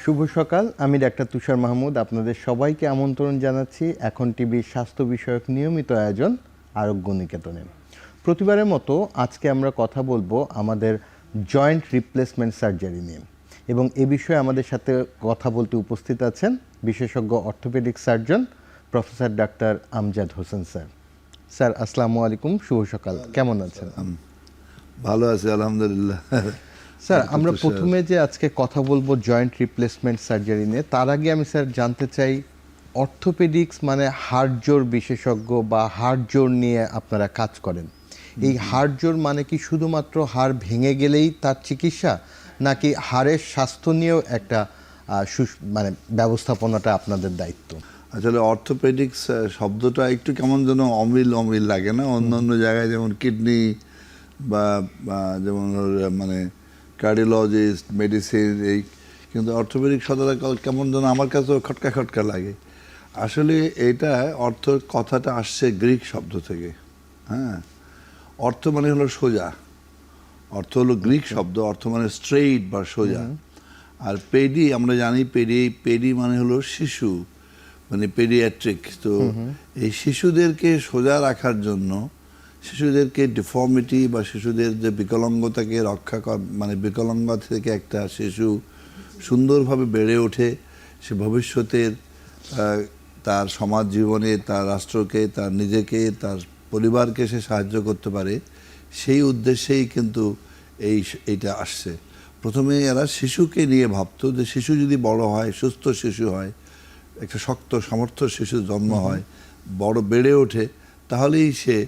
শুভ সকাল। আমি ডাক্তার তুষার মাহমুদ আপনাদের সবাইকে আমন্ত্রণ জানাচ্ছি এখন টিভির স্বাস্থ্য বিষয়ক নিয়মিত আয়োজন আরোগ্য নিকেতনে। প্রতিবারের মতো আজকে আমরা কথা বলবো আমাদের জয়েন্ট রিপ্লেসমেন্ট সার্জারি নিয়ে, এবং এ বিষয়ে আমাদের সাথে কথা বলতে উপস্থিত আছেন বিশেষজ্ঞ orthopaedic surgeon professor doctor Amjad Hossain sir. Sir আসসালামু আলাইকুম, শুভ সকাল, কেমন আছেন? ভালো আছি আলহামদুলিল্লাহ। স্যার আমরা প্রথমে যে আজকে কথা বলবো জয়েন্ট রিপ্লেসমেন্ট সার্জারি নিয়ে, তার আগে আমি স্যার জানতে চাই অর্থোপেডিক্স মানে হাড় জোড় বিশেষজ্ঞ বা হাড় জোড় নিয়ে আপনারা কাজ করেন। এই হাড় জোড় মানে কি শুধুমাত্র হাড় ভেঙে গেলেই তার চিকিৎসা, নাকি হাড়ের স্বাস্থ্য নিয়েও একটা মানে ব্যবস্থাপনাটা আপনাদের দায়িত্ব? আসলে অর্থোপেডিক্স শব্দটা একটু কেমন যেন অমিল অমিল লাগে না? অন্য জায়গায় যেমন কিডনি বা যেমন মানে কার্ডিওলজিস্ট, মেডিসিন, এই কিন্তু অর্থোপেডিক শব্দটা কেমন যেন আমার কাছেও খটকা খটকা লাগে। আসলে এটা অর্থ কথাটা আসছে গ্রিক শব্দ থেকে। হ্যাঁ, অর্থ মানে হলো সোজা, অর্থ হলো গ্রিক শব্দ, অর্থ মানে স্ট্রেইট বা সোজা। আর পেডি আমরা জানি, পেডি মানে হলো শিশু, মানে পেডিয়াট্রিক। তো এই শিশুদেরকে সোজা রাখার জন্য, শিশুদেরকে ডিফর্মিটি বা শিশুদের যে বিকলাঙ্গতাকে রক্ষা মানে বিকলাঙ্গ থেকে একটা শিশু সুন্দরভাবে বেড়ে ওঠে, সে ভবিষ্যতের তার সমাজ জীবনে, তার রাষ্ট্রকে, তার নিজেকে, তার পরিবারকে সে সাহায্য করতে পারে, সেই উদ্দেশ্যেই কিন্তু এইটা আসছে। প্রথমে এরা শিশুকে নিয়ে ভাবতো যে শিশু যদি বড় হয়, সুস্থ শিশু হয়, একটা শক্ত সামর্থ্য শিশুর জন্ম হয়, বড় বেড়ে ওঠে, তাহলেই সে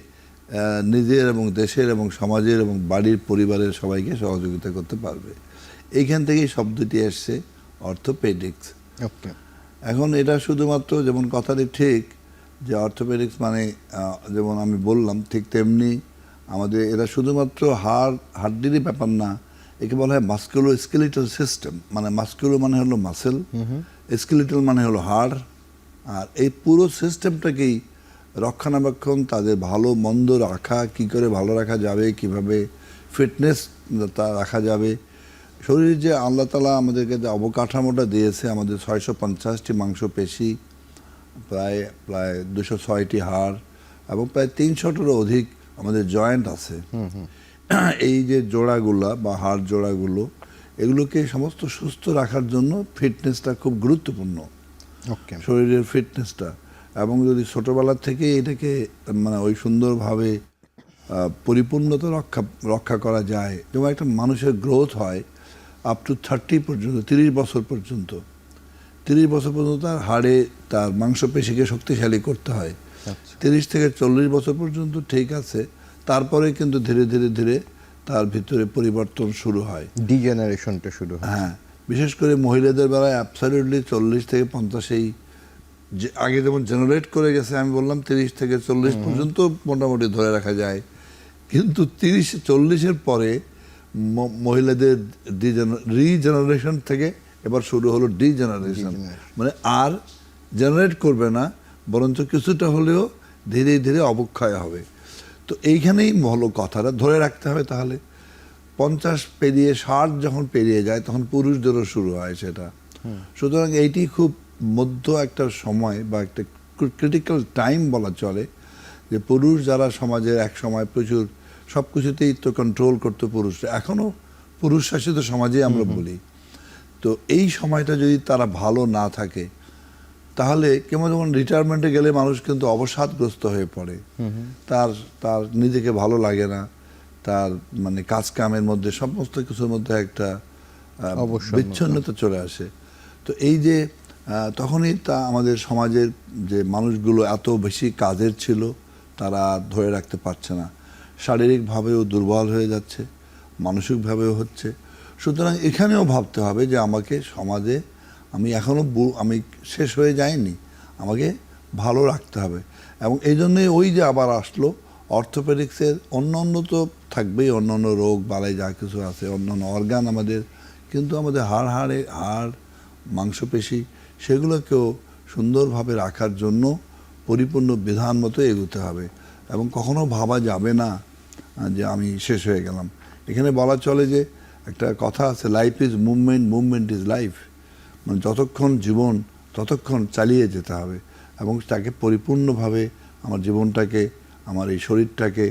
নিজের এবং দেশের এবং সমাজের এবং বাড়ির পরিবারের সবাইকে সহযোগিতা করতে পারবে। এইখান থেকেই শব্দটি এসছে অর্থোপেডিক্স। এখন এটা শুধুমাত্র যেমন কথাটি ঠিক যে অর্থোপেডিক্স মানে যেমন আমি বললাম, ঠিক তেমনি আমাদের এরা শুধুমাত্র হাড্ডিরই ব্যাপার না, একে বলা হয় মাস্কুলো স্কেলিটাল সিস্টেম। মানে মাস্কুলো মানে হলো মাসেল, স্কেলিটাল মানে হলো হাড়, আর এই পুরো সিস্টেমটাকেই রক্ষণাবেক্ষণ, তাদের ভালো মন্দ রাখা, কি করে ভালো রাখা যাবে, কিভাবে ফিটনেস তা রাখা যাবে। শরীর যে আল্লাহ তাআলা আমাদেরকে যে অবকাঠামোটা দিয়েছে, আমাদের 650টি মাংসপেশি, প্রায় 206টি হাড় এবং প্রায় 300টারও অধিক আমাদের জয়েন্ট আছে। এই যে জোড়াগুলা বা হাড় জোড়াগুলো, এগুলোকে সমস্ত সুস্থ রাখার জন্য ফিটনেসটা খুব গুরুত্বপূর্ণ, শরীরের ফিটনেসটা। এবং যদি ছোটোবেলার থেকে এটাকে মানে ওই সুন্দরভাবে পরিপূর্ণতা রক্ষা করা যায়, যেমন একটা মানুষের গ্রোথ হয় আপ টু 30 পর্যন্ত, 30 বছর পর্যন্ত, 30 বছর পর্যন্ত তার হাড়ে তার মাংসপেশিকে শক্তিশালী করতে হয়। 30 থেকে 40 বছর পর্যন্ত ঠিক আছে, তারপরে কিন্তু ধীরে ধীরে ধীরে তার ভিতরে পরিবর্তন শুরু হয়, ডিজেনারেশনটা শুরু হয়। হ্যাঁ, বিশেষ করে মহিলাদের বেলায় অ্যাবসলিউটলি 40 থেকে 50, যে আগে যেমন জেনারেট করে গেছে, আমি বললাম 30 থেকে 40 পর্যন্ত মোটামুটি ধরে রাখা যায়, কিন্তু 30-40-এর পরে মহিলাদের রিজেনারেশন থেকে এবার শুরু হলো ডিজেনারেশন। মানে আর জেনারেট করবে না, বরঞ্চ কিছুটা হলেও ধীরে ধীরে অবক্ষয় হবে। তো এইখানেই হলো কথাটা ধরে রাখতে হবে। তাহলে 50 পেরিয়ে 60 যখন পেরিয়ে যায়, তখন পুরুষদেরও শুরু হয় সেটা। সুতরাং এইটি খুব মধ্য একটা সময় বা একটা ক্রিটিক্যাল টাইম বলা চলে, যে পুরুষ যারা সমাজের এক সময় প্রচুর সব কিছুতেই তো কন্ট্রোল করতো পুরুষরা, এখনও পুরুষ শাসিত সমাজে আমরা বলি। তো এই সময়টা যদি তারা ভালো না থাকে, তাহলে কেমন যেমন রিটায়ারমেন্টে গেলে মানুষ কিন্তু অবসাদগ্রস্ত হয়ে পড়ে, তার নিজেকে ভালো লাগে না, তার মানে কাজ কামের মধ্যে সমস্ত কিছুর মধ্যে একটা বিচ্ছিন্নতা চলে আসে। তো এই যে তখনই তা আমাদের সমাজের যে মানুষগুলো এত বেশি কাজের ছিল, তারা ধরে রাখতে পারছে না, শারীরিকভাবেও দুর্বল হয়ে যাচ্ছে, মানসিকভাবেও হচ্ছে। সুতরাং এখানেও ভাবতে হবে যে আমাকে সমাজে, আমি এখনও আমি শেষ হয়ে যাইনি, আমাকে ভালো রাখতে হবে। এবং এই জন্যই ওই যে আবার আসলো অর্থোপেডিক্সের অন্য তো থাকবেই, অন্য রোগ বালাই যা কিছু আছে, অন্য অর্গান আমাদের, কিন্তু আমাদের হাড় মাংসপেশি, সেগুলোকেও সুন্দরভাবে রাখার জন্য পরিপূর্ণ বিধান মতো এগোতে হবে। এবং কখনো ভাবা যাবে না যে আমি শেষ হয়ে গেলাম। এখানে বলা চলে যে একটা কথা আছে, life is movement, movement is life. মানে যতক্ষণ জীবন ততক্ষণ চালিয়ে যেতে হবে এবং তাকে পরিপূর্ণভাবে আমার জীবনটাকে, আমার এই শরীরটাকে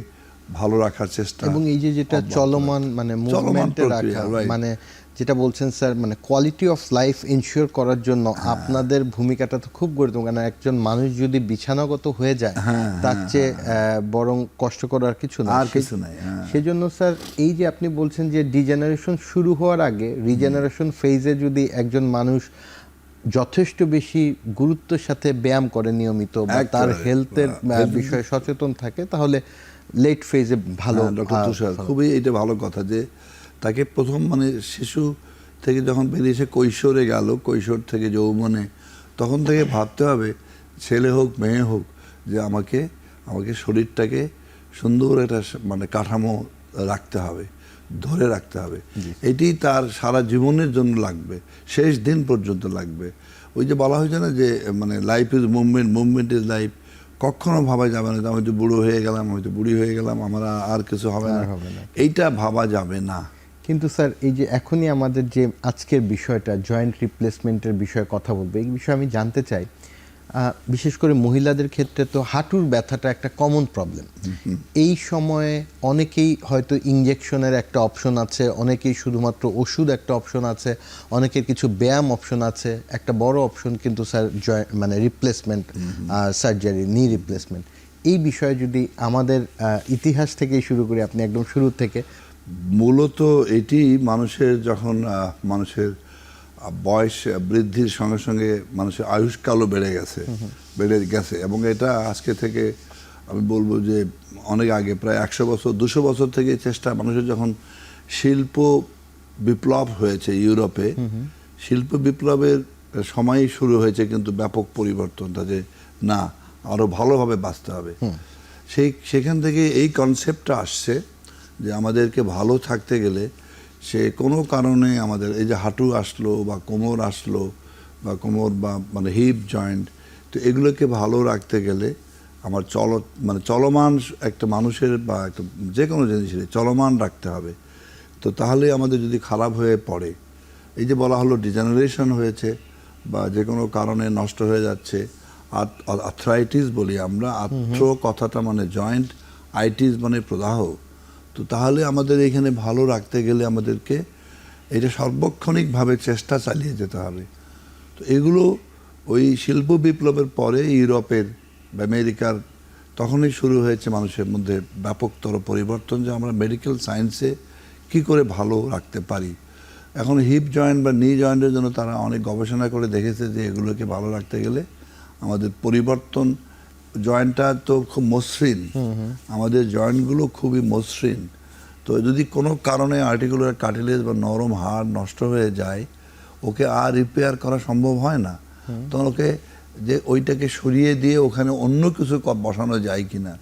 ভালো রাখার চেষ্টা। এবং এই যে যেটা চলমান মানে মুভমেন্টে রাখা, মানে যেটা বলছেন স্যার, মানে কোয়ালিটি অফ লাইফ ইনশিওর করার জন্য আপনাদের ভূমিকাটা তো খুব গুরুত্বপূর্ণ। কারণ একজন মানুষ যদি বিছানাগত হয়ে যায় তার চেয়ে বরং কষ্টকর আর কিছু না, আর কিছু নাই। সেজন্য স্যার এই যে আপনি বলছেন যে ডিজেনারেশন শুরু হওয়ার আগে রিজেনারেশন ফেজে যদি একজন মানুষ যথেষ্ট বেশি গুরুত্বের সাথে ব্যায়াম করে নিয়মিত বা তার হেলথের বিষয়ে সচেতন থাকে, তাহলে লেট ফেজে ভালো। ডক্টর তুষার, খুবই এটা ভালো কথা যে তাকে প্রথম মানে শিশু থেকে যখন বেরিয়ে এসে কৈশোরে গেল, কৈশোর থেকে যৌবনে, তখন থেকে ভাবতে হবে ছেলে হোক মেয়ে হোক যে আমাকে শরীরটাকে সুন্দর একটা মানে কাঠামো রাখতে হবে, ধরে রাখতে হবে। এটি তার সারা জীবনের জন্য লাগবে, শেষ দিন পর্যন্ত লাগবে। ওই যে বলা হয়েছে না যে মানে life is movement, movement is life. কখনো ভাবা যাবে না আমি হয়তো বুড়ো হয়ে গেলাম, হয়তো বুড়ি হয়ে গেলাম, আমার আর কিছু হবে না, এইটা ভাবা যাবে না। কিন্তু স্যার এই যে এখনই আমাদের যে আজকের বিষয়টা জয়েন্ট রিপ্লেসমেন্টের বিষয়ে কথা বলবো, এই বিষয়ে আমি জানতে চাই, বিশেষ করে মহিলাদের ক্ষেত্রে তো হাঁটুর ব্যথাটা একটা কমন প্রবলেম। এই সময়ে অনেকেই হয়তো ইনজেকশনের একটা অপশন আছে, অনেকেই শুধুমাত্র ওষুধ একটা অপশন আছে, অনেকের কিছু ব্যায়াম অপশন আছে, একটা বড় অপশন কিন্তু স্যার মানে রিপ্লেসমেন্ট সার্জারি, নি রিপ্লেসমেন্ট। এই বিষয়ে যদি আমাদের ইতিহাস থেকেই শুরু করি, আপনি একদম শুরু থেকে। মূলত এটি মানুষের যখন মানুষের বয়স বৃদ্ধির সঙ্গে সঙ্গে মানুষের আয়ুষ্কালও বেড়ে গেছে এবং এটা আজকে থেকে আমি বলবো যে অনেক আগে, প্রায় 100 বছর 200 বছর থেকে চেষ্টা মানুষের, যখন শিল্প বিপ্লব হয়েছে ইউরোপে, শিল্প বিপ্লবের সময়ই শুরু হয়েছে কিন্তু ব্যাপক পরিবর্তনটা, যে না আরো ভালোভাবে বাঁচতে হবে। সেখান থেকে এই কনসেপ্টটা আসছে যে আমাদেরকে ভালো থাকতে গেলে সে কোনো কারণে আমাদের এই যে হাঁটু আসলো বা কোমর আসলো বা কোমর বা মানে হিপ জয়েন্ট, তো এগুলোকে ভালো রাখতে গেলে আমার মানে চলমান একটা মানুষের বা একটা যে কোনো জিনিসের চলমান রাখতে হবে। তো তাহলে আমাদের যদি খারাপ হয়ে পড়ে, এই যে বলা হলো ডিজেনারেশন হয়েছে বা যে কোনো কারণে নষ্ট হয়ে যাচ্ছে, আর্থ্রাইটিস বলি আমরা, আর্থ্রো কথাটা মানে জয়েন্ট, আইটিস মানে প্রদাহ। তো তাহলে আমাদের এখানে ভালো রাখতে গেলে আমাদেরকে এটা সার্বক্ষণিকভাবে চেষ্টা চালিয়ে যেতে হবে। তো এগুলো ওই শিল্প বিপ্লবের পরে ইউরোপের বা আমেরিকার তখনই শুরু হয়েছে মানুষের মধ্যে ব্যাপকতর পরিবর্তন, যে আমরা মেডিকেল সায়েন্সে কি করে ভালো রাখতে পারি। এখন হিপ জয়েন্ট বা নি জয়েন্টের জন্য তারা অনেক গবেষণা করে দেখেছে যে এগুলোকে ভালো রাখতে গেলে আমাদের পরিবর্তন, জয়েন্টটা তো খুব মসৃণ, আমাদের জয়েন্টগুলো খুবই মসৃণ। তো যদি কোনো কারণে আর্টিকুলার কার্টিলেজ বা নরম হাড় নষ্ট হয়ে যায়, ওকে আর রিপেয়ার করা সম্ভব হয় না। তখন ওকে যে ওইটাকে সরিয়ে দিয়ে ওখানে অন্য কিছু বসানো যায় কিনা,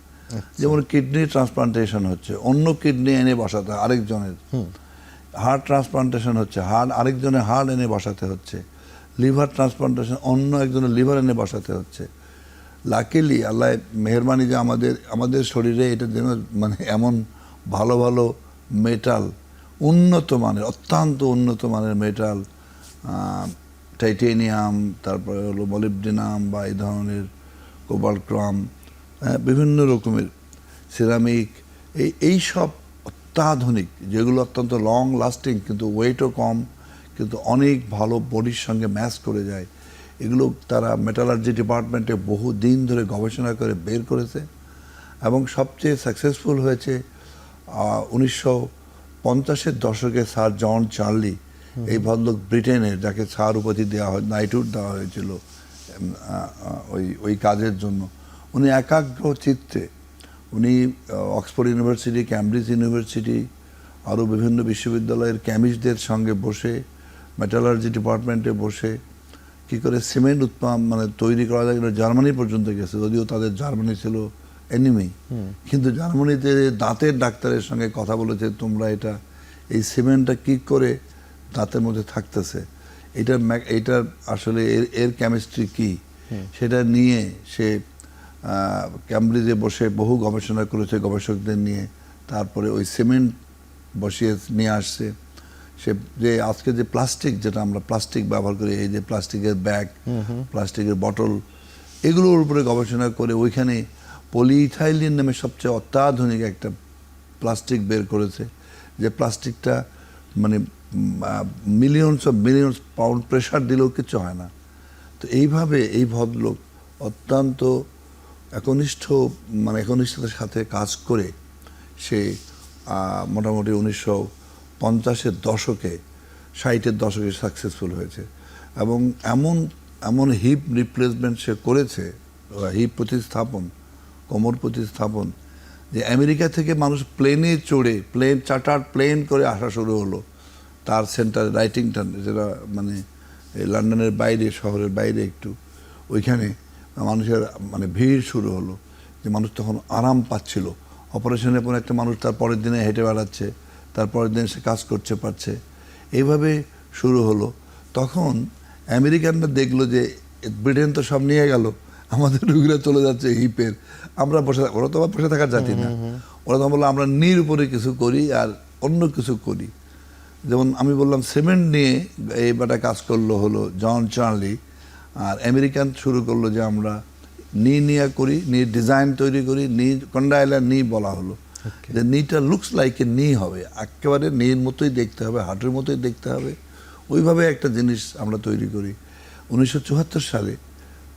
যেমন কিডনি ট্রান্সপ্লান্টেশন হচ্ছে, অন্য কিডনি এনে বসাতে আরেকজনের, হার্ট ট্রান্সপ্লান্টেশন হচ্ছে, আরেকজনের হার্ট এনে বসাতে হচ্ছে, লিভার ট্রান্সপ্লান্টেশন অন্য একজনের লিভার এনে বসাতে হচ্ছে। লাকিলি আল্লাহ মেহরবানি যে আমাদের শরীরে এটা যেন মানে এমন ভালো ভালো মেটাল, উন্নত মানের, অত্যন্ত উন্নত মানের মেটাল, টাইটেনিয়াম, তারপরে হলো মলিবডিনাম বা এই ধরনের কোবাল্টক্রম, বিভিন্ন রকমের সিরামিক, এই সব অত্যাধুনিক, যেগুলো অত্যন্ত লং লাস্টিং কিন্তু ওয়েটও কম, কিন্তু অনেক ভালো বডির সঙ্গে ম্যাচ করে যায়। এগুলো তারা মেটালার্জি ডিপার্টমেন্টে বহু দিন ধরে গবেষণা করে বের করেছে এবং সবচেয়ে সাকসেসফুল হয়েছে 1950-এর দশকে স্যার জন চার্লি, এই ব্রিটেনের, যাকে স্যার উপাধি দেওয়া হয়, নাইটহুড দেওয়া হয়েছিল ওই কাজের জন্য। উনি একাগ্র চিত্তে উনি অক্সফোর্ড ইউনিভার্সিটি, ক্যামব্রিজ ইউনিভার্সিটি, আরও বিভিন্ন বিশ্ববিদ্যালয়ের কেমিস্টদের সঙ্গে বসে, মেটালার্জি ডিপার্টমেন্টে বসে কী করে সিমেন্ট মানে তৈরি করা যায়, জার্মানি পর্যন্ত গেছে, যদিও তাদের জার্মানি ছিল এনিমি, কিন্তু জার্মানিতে দাঁতের ডাক্তারের সঙ্গে কথা বলেছে, তোমরা এই সিমেন্টটা কি করে দাঁতের মধ্যে থাকতেছে, এইটার আসলে এর কেমিস্ট্রি কি, সেটা নিয়ে সে ক্যামব্রিজে বসে বহু গবেষণা করেছে গবেষকদের নিয়ে, তারপরে ওই সিমেন্ট বসিয়ে নিয়ে আসছে। সে যে আজকে যে প্লাস্টিক, যেটা আমরা প্লাস্টিক ব্যবহার করি, এই যে প্লাস্টিকের ব্যাগ, প্লাস্টিকের বটল, এগুলোর উপরে গবেষণা করে ওইখানে পলিইথাইলিন নামে সবচেয়ে অত্যাধুনিক একটা প্লাস্টিক বের করেছে, যে প্লাস্টিকটা মানে মিলিয়নস পাউন্ড প্রেশার দিলেও কিছু হয় না। তো এইভাবে এই ভদ্রলোক অত্যন্ত একনিষ্ঠতার সাথে কাজ করে সে মোটামুটি 1950-এর দশকে 60-এর দশকে সাকসেসফুল হয়েছে, এবং এমন হিপ রিপ্লেসমেন্ট সে করেছে, হিপ প্রতিস্থাপন, কোমর প্রতিস্থাপন, যে আমেরিকা থেকে মানুষ প্লেনে চড়ে, চার্টার্ড প্লেন করে আসা শুরু হলো তার সেন্টার রাইটিংটন, যেটা মানে লন্ডনের বাইরে, শহরের বাইরে একটু, ওইখানে মানুষের মানে ভিড় শুরু হলো, যে মানুষ তখন আরাম পাচ্ছিল। অপারেশনের পর একটা মানুষ তার পরের দিনে হেঁটে বেড়াচ্ছে, তার পরের দিনে সে কাজ করতে পারছে, এইভাবে শুরু হলো। তখন আমেরিকানরা দেখলো যে ব্রিটেন তো সব নিয়ে গেল, আমাদের রুগীরা চলে যাচ্ছে হিপের, আমরা বসে, ওরা তো আবার বসে থাকার জাতি না, ওরা তো বললো আমরা নির উপরে কিছু করি আর অন্য কিছু করি। যেমন আমি বললাম সিমেন্ট নিয়ে এইবারটা কাজ করলো হলো জন চার্লি, আর আমেরিকান শুরু করলো যে আমরা নিয়ে করি, ডিজাইন তৈরি করি, কন্ডাইলার বলা হলো, যে নিটা লুকস লাইক এ হবে, একেবারে নির মতোই দেখতে হবে, হাঁটুর মতোই দেখতে হবে, ওইভাবে একটা জিনিস আমরা তৈরি করি। 1974 সালে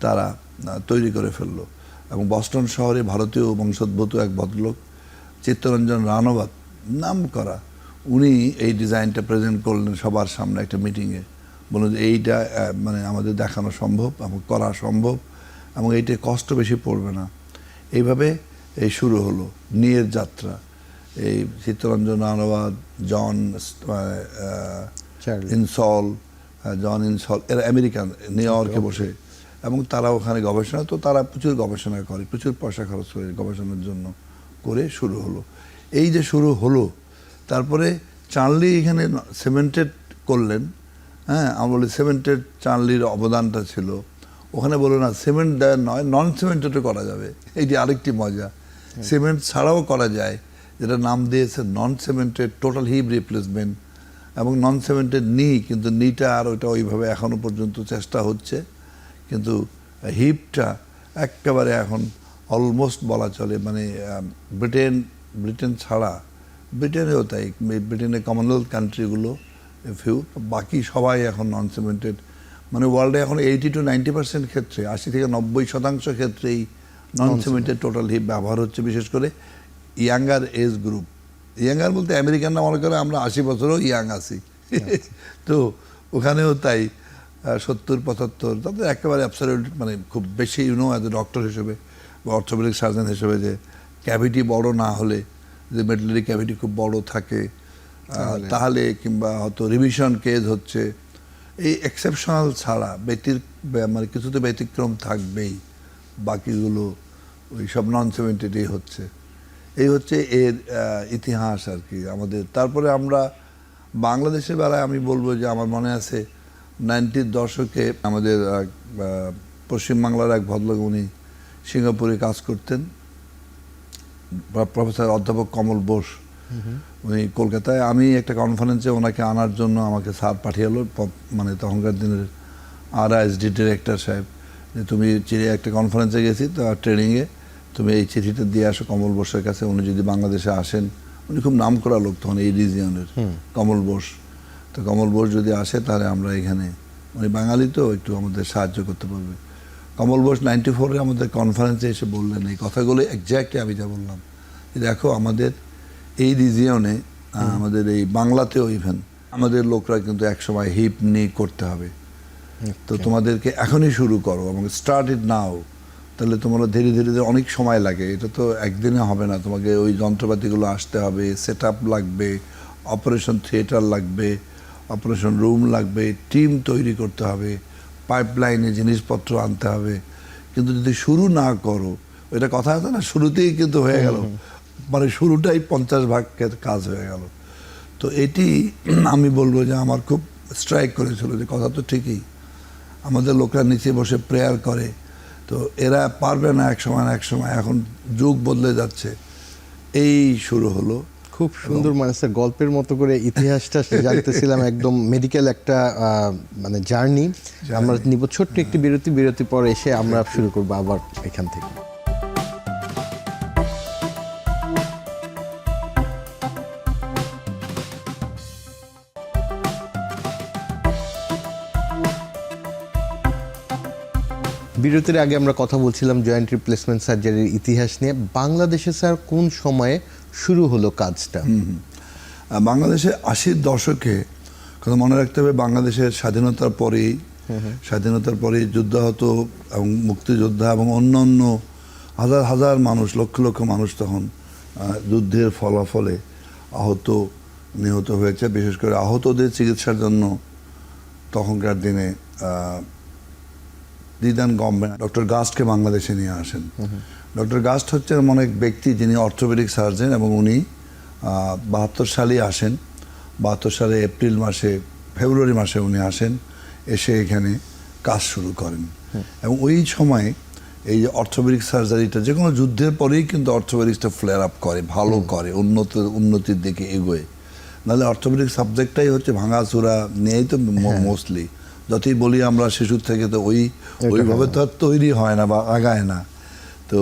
তারা তৈরি করে ফেললো, এবং বস্টন শহরে ভারতীয় বংশোদ্ভূত এক ভদ্রলোক চিত্তরঞ্জন রানাওয়াত নাম করা, উনি এই ডিজাইনটা প্রেজেন্ট করলেন সবার সামনে একটা মিটিংয়ে, বললেন যে এইটা মানে আমাদের দেখানো সম্ভব এবং করা সম্ভব, এবং এইটা কষ্ট বেশি পড়বে না। এইভাবে এই শুরু হলো নিয়ের যাত্রা। এই চিত্তরঞ্জন রানাওয়াত, জন ইনসল, এরা আমেরিকান, নিউ ইয়র্কে বসে, এবং তারা ওখানে গবেষণা, তো তারা প্রচুর গবেষণা করে, প্রচুর পয়সা খরচ করে গবেষণার জন্য করে শুরু হলো। এই যে শুরু হলো, তারপরে চার্লি এখানে সিমেন্টেড করলেন। হ্যাঁ, আমরা বলি সিমেন্টেড চার্লির অবদানটা ছিল। ওখানে বলো না সিমেন্ট দেওয়া নয়, নন সিমেন্টেডও করা যাবে, এইটি আরেকটি মজা। সিমেন্ট ছাড়াও করা যায়, যেটা নাম দিয়েছে নন সিমেন্টেড টোটাল হিপ রিপ্লেসমেন্ট, এবং নন সিমেন্টেড কিন্তু নিটা আর ওইটা ওইভাবে এখনো পর্যন্ত চেষ্টা হচ্ছে, কিন্তু হিপটা একেবারে এখন অলমোস্ট বলা চলে মানে ব্রিটেন ছাড়া, ব্রিটেনেও তাই, ব্রিটেনের কমনওয়েলথ কান্ট্রিগুলো ফিউ, বাকি সবাই এখন নন সিমেন্টেড, মানে ওয়ার্ল্ডে এখন 80-90% ক্ষেত্রে, 80-90% ক্ষেত্রেই নন সিমেন্টেড টোটাল হিপ ব্যবহার হচ্ছে, বিশেষ করে ইয়াঙ্গার এজ গ্রুপ। ইয়াঙ্গার বলতে আমেরিকানরা মনে করে আমরা 80 বছরও ইয়াং আছি, তো ওখানেও তাই 70-75, তাদের একেবারে অ্যাবসলিউট মানে খুব বেশি অ্যাজ এ ডক্টর হিসেবে বা অর্থোপেডিক সার্জন হিসেবে, যে ক্যাভিটি বড় না হলে, যে মেডুলারি ক্যাভিটি খুব বড় থাকে তাহলে, কিংবা হয়তো রিভিশন কেস হচ্ছে, এই এক্সেপশনাল ছাড়া মানে কিছু তো ব্যতিক্রম থাকবেই, বাকিগুলো ওই সব নন সিমেন্টেডই হচ্ছে। এই হচ্ছে এর ইতিহাস আর কি আমাদের। তারপরে আমরা বাংলাদেশের বেলায় আমি বলবো যে আমার মনে আছে 90-র দশকে আমাদের পশ্চিমবাংলার এক ভদ্রলোক, উনি সিঙ্গাপুরে কাজ করতেন, প্রফেসর অধ্যাপক কমল বোস, উনি কলকাতায়, আমি একটা কনফারেন্সে ওনাকে আনার জন্য আমাকে স্যার পাঠিয়েলো, মানে তখনকার দিনের RISD ডিরেক্টর সাহেব, যে তুমি একটা কনফারেন্সে গেছি তো ট্রেনিংয়ে, তুমি এই চিঠিটা দিয়ে আসো কমল বোসের কাছে, উনি যদি বাংলাদেশে আসেন, উনি খুব নাম করা লোক তখন এই রিজিয়নের, কমল বোস, তো কমল বোস যদি আসে তাহলে আমরা এখানে, উনি বাঙালি তো একটু আমাদের সাহায্য করতে পারবে। কমল বোস 94-এ আমাদের কনফারেন্সে এসে বললেন এই কথাগুলো এক্স্যাক্টলি আমি যা বললাম, দেখো আমাদের এই রিজিয়নে, আমাদের এই বাংলাতেও ইভেন আমাদের লোকরা কিন্তু একসময় হিপ নি করতে হবে, তো তোমাদেরকে এখনই শুরু করো এবং স্টার্ট ইট নাও, তাহলে তোমরা ধীরে ধীরে অনেক সময় লাগে, এটা তো একদিনে হবে না, তোমাকে ওই যন্ত্রপাতিগুলো আসতে হবে, সেট আপ লাগবে, অপারেশন থিয়েটার লাগবে, অপারেশন রুম লাগবে, টিম তৈরি করতে হবে, পাইপলাইনে জিনিসপত্র আনতে হবে, কিন্তু যদি শুরু না করো, ওইটা কথা আছে না, শুরুতেই কিন্তু হয়ে গেল, মানে শুরুটাই 50 ভাগ কাজ হয়ে গেল। তো এটি আমি বলবো যে আমার খুব স্ট্রাইক করেছিল, যে কথা তো ঠিকই, আমাদের লোকরা নিচে বসে প্রেয়ার করে, তো এরা পারবে না এক সময়, এখন যুগ বদলে যাচ্ছে, এই শুরু হলো। খুব সুন্দর মানে স্যার গল্পের মতো করে ইতিহাসটা জানতেছিলাম, একদম মেডিকেল একটা মানে জার্নি। আমরা নিব ছোট্ট একটি বিরতির পর এসে আমরা শুরু করবো আবার এখান থেকে। বিরতির আগে আমরা কথা বলছিলাম জয়েন্ট রিপ্লেসমেন্ট সার্জারির ইতিহাস নিয়ে। বাংলাদেশে স্যার কোন সময়ে শুরু হলো কাজটা? বাংলাদেশে 80-র দশকে, কথা মনে রাখতে হবে বাংলাদেশের স্বাধীনতার পরেই যুদ্ধাহত এবং মুক্তিযোদ্ধা এবং অন্যান্য হাজার হাজার মানুষ, লক্ষ লক্ষ মানুষ তখন যুদ্ধের ফলাফলে আহত নিহত হয়েছে। বিশেষ করে আহতদের চিকিৎসার জন্য তখনকার দিনে দিদান গভর্নমেন্ট ডক্টর গাস্টকে বাংলাদেশে নিয়ে আসেন। ডক্টর গাস্ট হচ্ছে এমন এক ব্যক্তি যিনি অর্থোপেডিক সার্জন, এবং উনি 72 সালে আসেন। 72 সালে ফেব্রুয়ারি মাসে উনি আসেন, এসে এখানে কাজ শুরু করেন। এবং ওই সময় এই যে অর্থোপেডিক সার্জারিটা, যে কোনো যুদ্ধের পরেই কিন্তু অর্থোপেডিক্সটা ফ্লেয়ার আপ করে, ভালো করে, উন্নতির দিকে এগোয়। নাহলে অর্থোপেডিক সাবজেক্টটাই হচ্ছে ভাঙাচোরা নিয়েই তো মোস্টলি। যতই বলি আমরা শিশুর থেকে, তো ওইভাবে তো আর তৈরি হয় না বা আগায় না। তো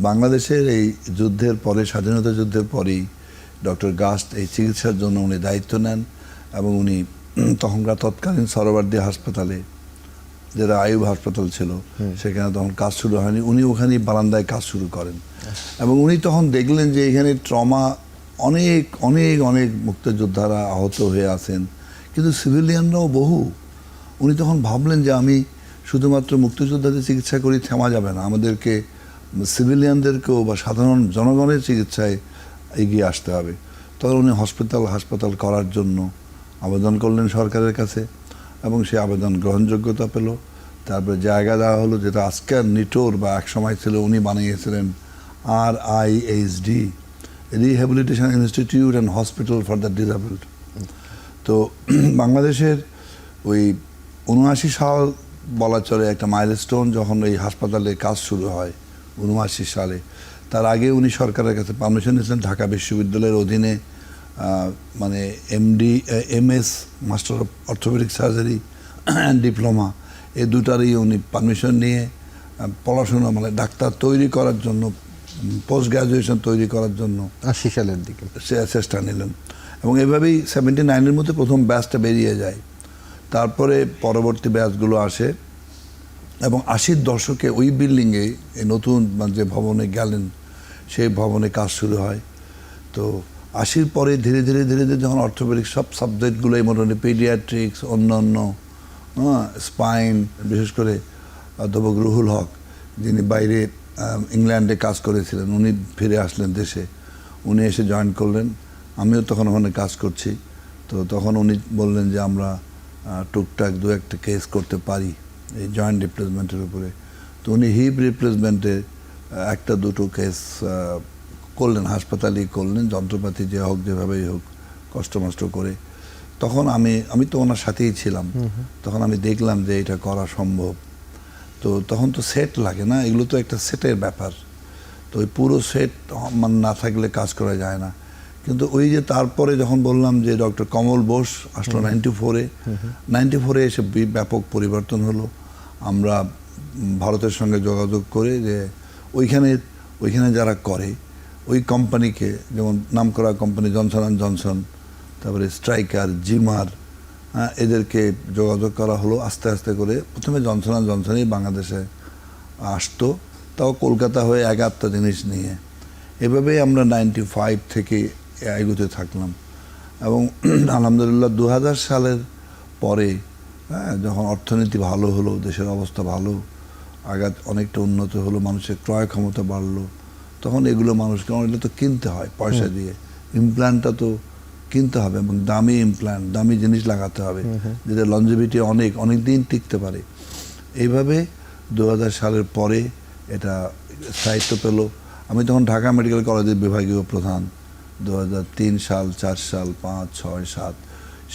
বাংলাদেশের এই যুদ্ধের পরে, স্বাধীনতা যুদ্ধের পরেই ডক্টর গাস্ট এই চিকিৎসার জন্য উনি দায়িত্ব নেন। এবং উনি তখনকার তৎকালীন সরোয়ার্দী হাসপাতালে, যেটা আইয়ুব হাসপাতাল ছিল, সেখানে তখন কাজ শুরু হয়নি, উনি ওখানেই বারান্দায় কাজ শুরু করেন। এবং উনি তখন দেখলেন যে এখানে ট্রমা অনেক অনেক অনেক মুক্তিযোদ্ধারা আহত হয়ে আছেন, কিন্তু সিভিলিয়ানরাও বহু। উনি তখন ভাবলেন যে আমি শুধুমাত্র মুক্তিযোদ্ধাদের চিকিৎসা করি থেমা যাবে না, আমাদেরকে সিভিলিয়ানদেরকেও বা সাধারণ জনগণের চিকিৎসায় এগিয়ে আসতে হবে। তখন উনি হাসপাতাল করার জন্য আবেদন করলেন সরকারের কাছে, এবং সে আবেদন গ্রহণযোগ্যতা পেল। তারপরে জায়গা দেওয়া হলো, যেটা আজকের নিটোর বা এক সময় ছিল, উনি বানিয়েছিলেন RIHD, rehabilitation institute and hospital for the disabled. তো বাংলাদেশের ওই 79 সাল বলা চলে একটা মাইলস্টোন, যখন এই হাসপাতালে কাজ শুরু হয় 79 সালে। তার আগে উনি সরকারের কাছে পারমিশন নিয়েছিলেন ঢাকা বিশ্ববিদ্যালয়ের অধীনে, মানে MS master of orthopaedic surgery and diploma, এই দুটারই উনি পারমিশন নিয়ে পড়াশোনা, মানে ডাক্তার তৈরি করার জন্য, পোস্ট গ্রাজুয়েশন তৈরি করার জন্য 80 সালের দিকে সে চেষ্টা নিলেন। এবং এভাবেই 79-এর মধ্যে প্রথম ব্যাচটা বেরিয়ে যায়। তারপরে পরবর্তী ব্যাচগুলো আসে, এবং 80-র দশকে ওই বিল্ডিংয়ে, এই নতুন যে ভবনে গেলেন, সেই ভবনে কাজ শুরু হয়। তো 80-র পরে ধীরে ধীরে যখন অর্থোপেডিক সব সাবজেক্টগুলোই মোটামুটি, পেডিয়াট্রিক্স, অন্যান্য স্পাইন, বিশেষ করে অধ্যাপক রুহুল হক, যিনি বাইরে ইংল্যান্ডে কাজ করেছিলেন, উনি ফিরে আসলেন দেশে। উনি এসে জয়েন করলেন, আমিও তখন ওখানে কাজ করছি। তো তখন উনি বললেন যে আমরা টুকটাক দু একটা কেস করতে পারি এই জয়েন্ট রিপ্লেসমেন্টের উপরে। তো উনি হিপ রিপ্লেসমেন্টে একটা দুটো কেস করলেন, হাসপাতালেই করলেন, যন্ত্রপাতি যে হোক, যেভাবেই হোক, কষ্ট মষ্ট করে। তখন আমি তো ওনার সাথেই ছিলাম। তখন আমি দেখলাম যে এটা করা সম্ভব। তো তখন তো সেট লাগে না, এগুলো তো একটা সেটের ব্যাপার। তো ওই পুরো সেট মানে না থাকলে কাজ করা যায় না। কিন্তু ওই যে তারপরে যখন বললাম যে ডক্টর কমল বোস আসলো 94-এ এসে ব্যাপক পরিবর্তন হলো। আমরা ভারতের সঙ্গে যোগাযোগ করে যে ওইখানে যারা করে ওই কোম্পানিকে, যেমন নামকরা কোম্পানি জনসন অ্যান্ড জনসন, তারপরে স্ট্রাইকার, জিমার, এদেরকে যোগাযোগ করা হলো আস্তে আস্তে করে। প্রথমে জনসন অ্যান্ড জনসনই বাংলাদেশে আসতো, তাও কলকাতা হয়ে এগারটা জিনিস নিয়ে। এভাবেই আমরা 95 থেকে এগোতে থাকলাম। এবং আলহামদুলিল্লাহ 2000 সালের পরে, যখন অর্থনীতি ভালো হলো, দেশের অবস্থা ভালো, আঘাত অনেকটা উন্নত হলো, মানুষের ক্রয় ক্ষমতা বাড়লো, তখন এগুলো মানুষকে অনেকটা তো কিনতে হয় পয়সা দিয়ে। ইমপ্ল্যান্টটা তো কিনতে হবে, এবং দামি ইমপ্ল্যান্ট, দামি জিনিস লাগাতে হবে, যেটা লঞ্জিভিটি অনেক দিন টিকতে পারে। এইভাবে 2000 সালের পরে এটা স্থায়িত্ব পেল। আমি তখন ঢাকা মেডিকেল কলেজের বিভাগীয় প্রধান। 2003 সাল, 4 সাল, 5, 6, 7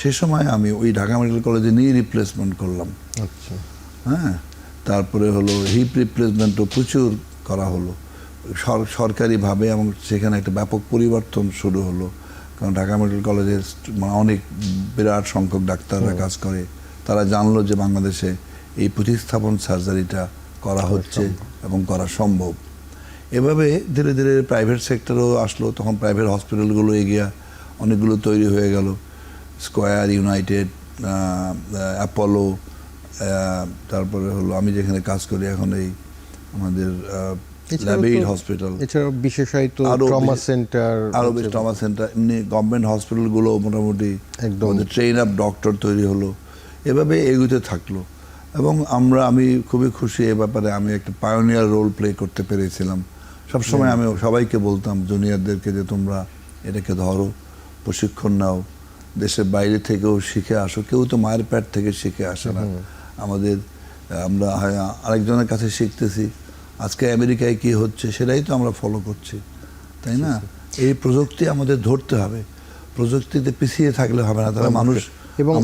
সে সময় আমি ওই ঢাকা মেডিকেল কলেজে নিয়ে রিপ্লেসমেন্ট করলাম। আচ্ছা, হ্যাঁ, তারপরে হলো হিপ রিপ্লেসমেন্টও প্রচুর করা হলো সরকারিভাবে, এবং সেখানে একটা ব্যাপক পরিবর্তন শুরু হলো। কারণ ঢাকা মেডিকেল কলেজে অনেক বিরাট সংখ্যক ডাক্তাররা কাজ করে, তারা জানলো যে বাংলাদেশে এই প্রতিস্থাপন সার্জারিটা করা হচ্ছে এবং করা সম্ভব। এভাবে ধীরে ধীরে প্রাইভেট সেক্টরও আসলো, তখন প্রাইভেট হসপিটালগুলো এগিয়ে অনেকগুলো তৈরি হয়ে গেল, স্কয়ার, ইউনাইটেড, অ্যাপোলো, তারপরে হলো আমি যেখানে কাজ করি এখন এই আমাদের ল্যাবেইড হসপিটাল, এছাড়াও বিশেষায়িত ট্রমা সেন্টার, আরও বেশ ট্রমা সেন্টার, এমনি গভর্নমেন্ট হসপিটালগুলো মোটামুটি ট্রেন আপ ডক্টর তৈরি হলো, এভাবে এগুতে থাকলো। এবং আমি খুবই খুশি এ ব্যাপারে, আমি একটা পায়োনিয়ার রোল প্লে করতে পেরেছিলাম। সবসময় আমি সবাইকে বলতাম জুনিয়রদেরকে যে তোমরা এটাকে ধরো, প্রশিক্ষণ নাও, দেশের বাইরে থেকেও শিখে আসো, কেউ তো মায়ের পেট থেকে শিখে আসে না। আমরা আরেকজনের কাছে শিখতেছি, আজকে আমেরিকায় কি হচ্ছে সেটাই তো আমরা ফলো করছি, তাই না? এই প্রযুক্তি আমাদের ধরতে হবে, প্রযুক্তিতে পিছিয়ে থাকলে হবে না, তাহলে মানুষ এবং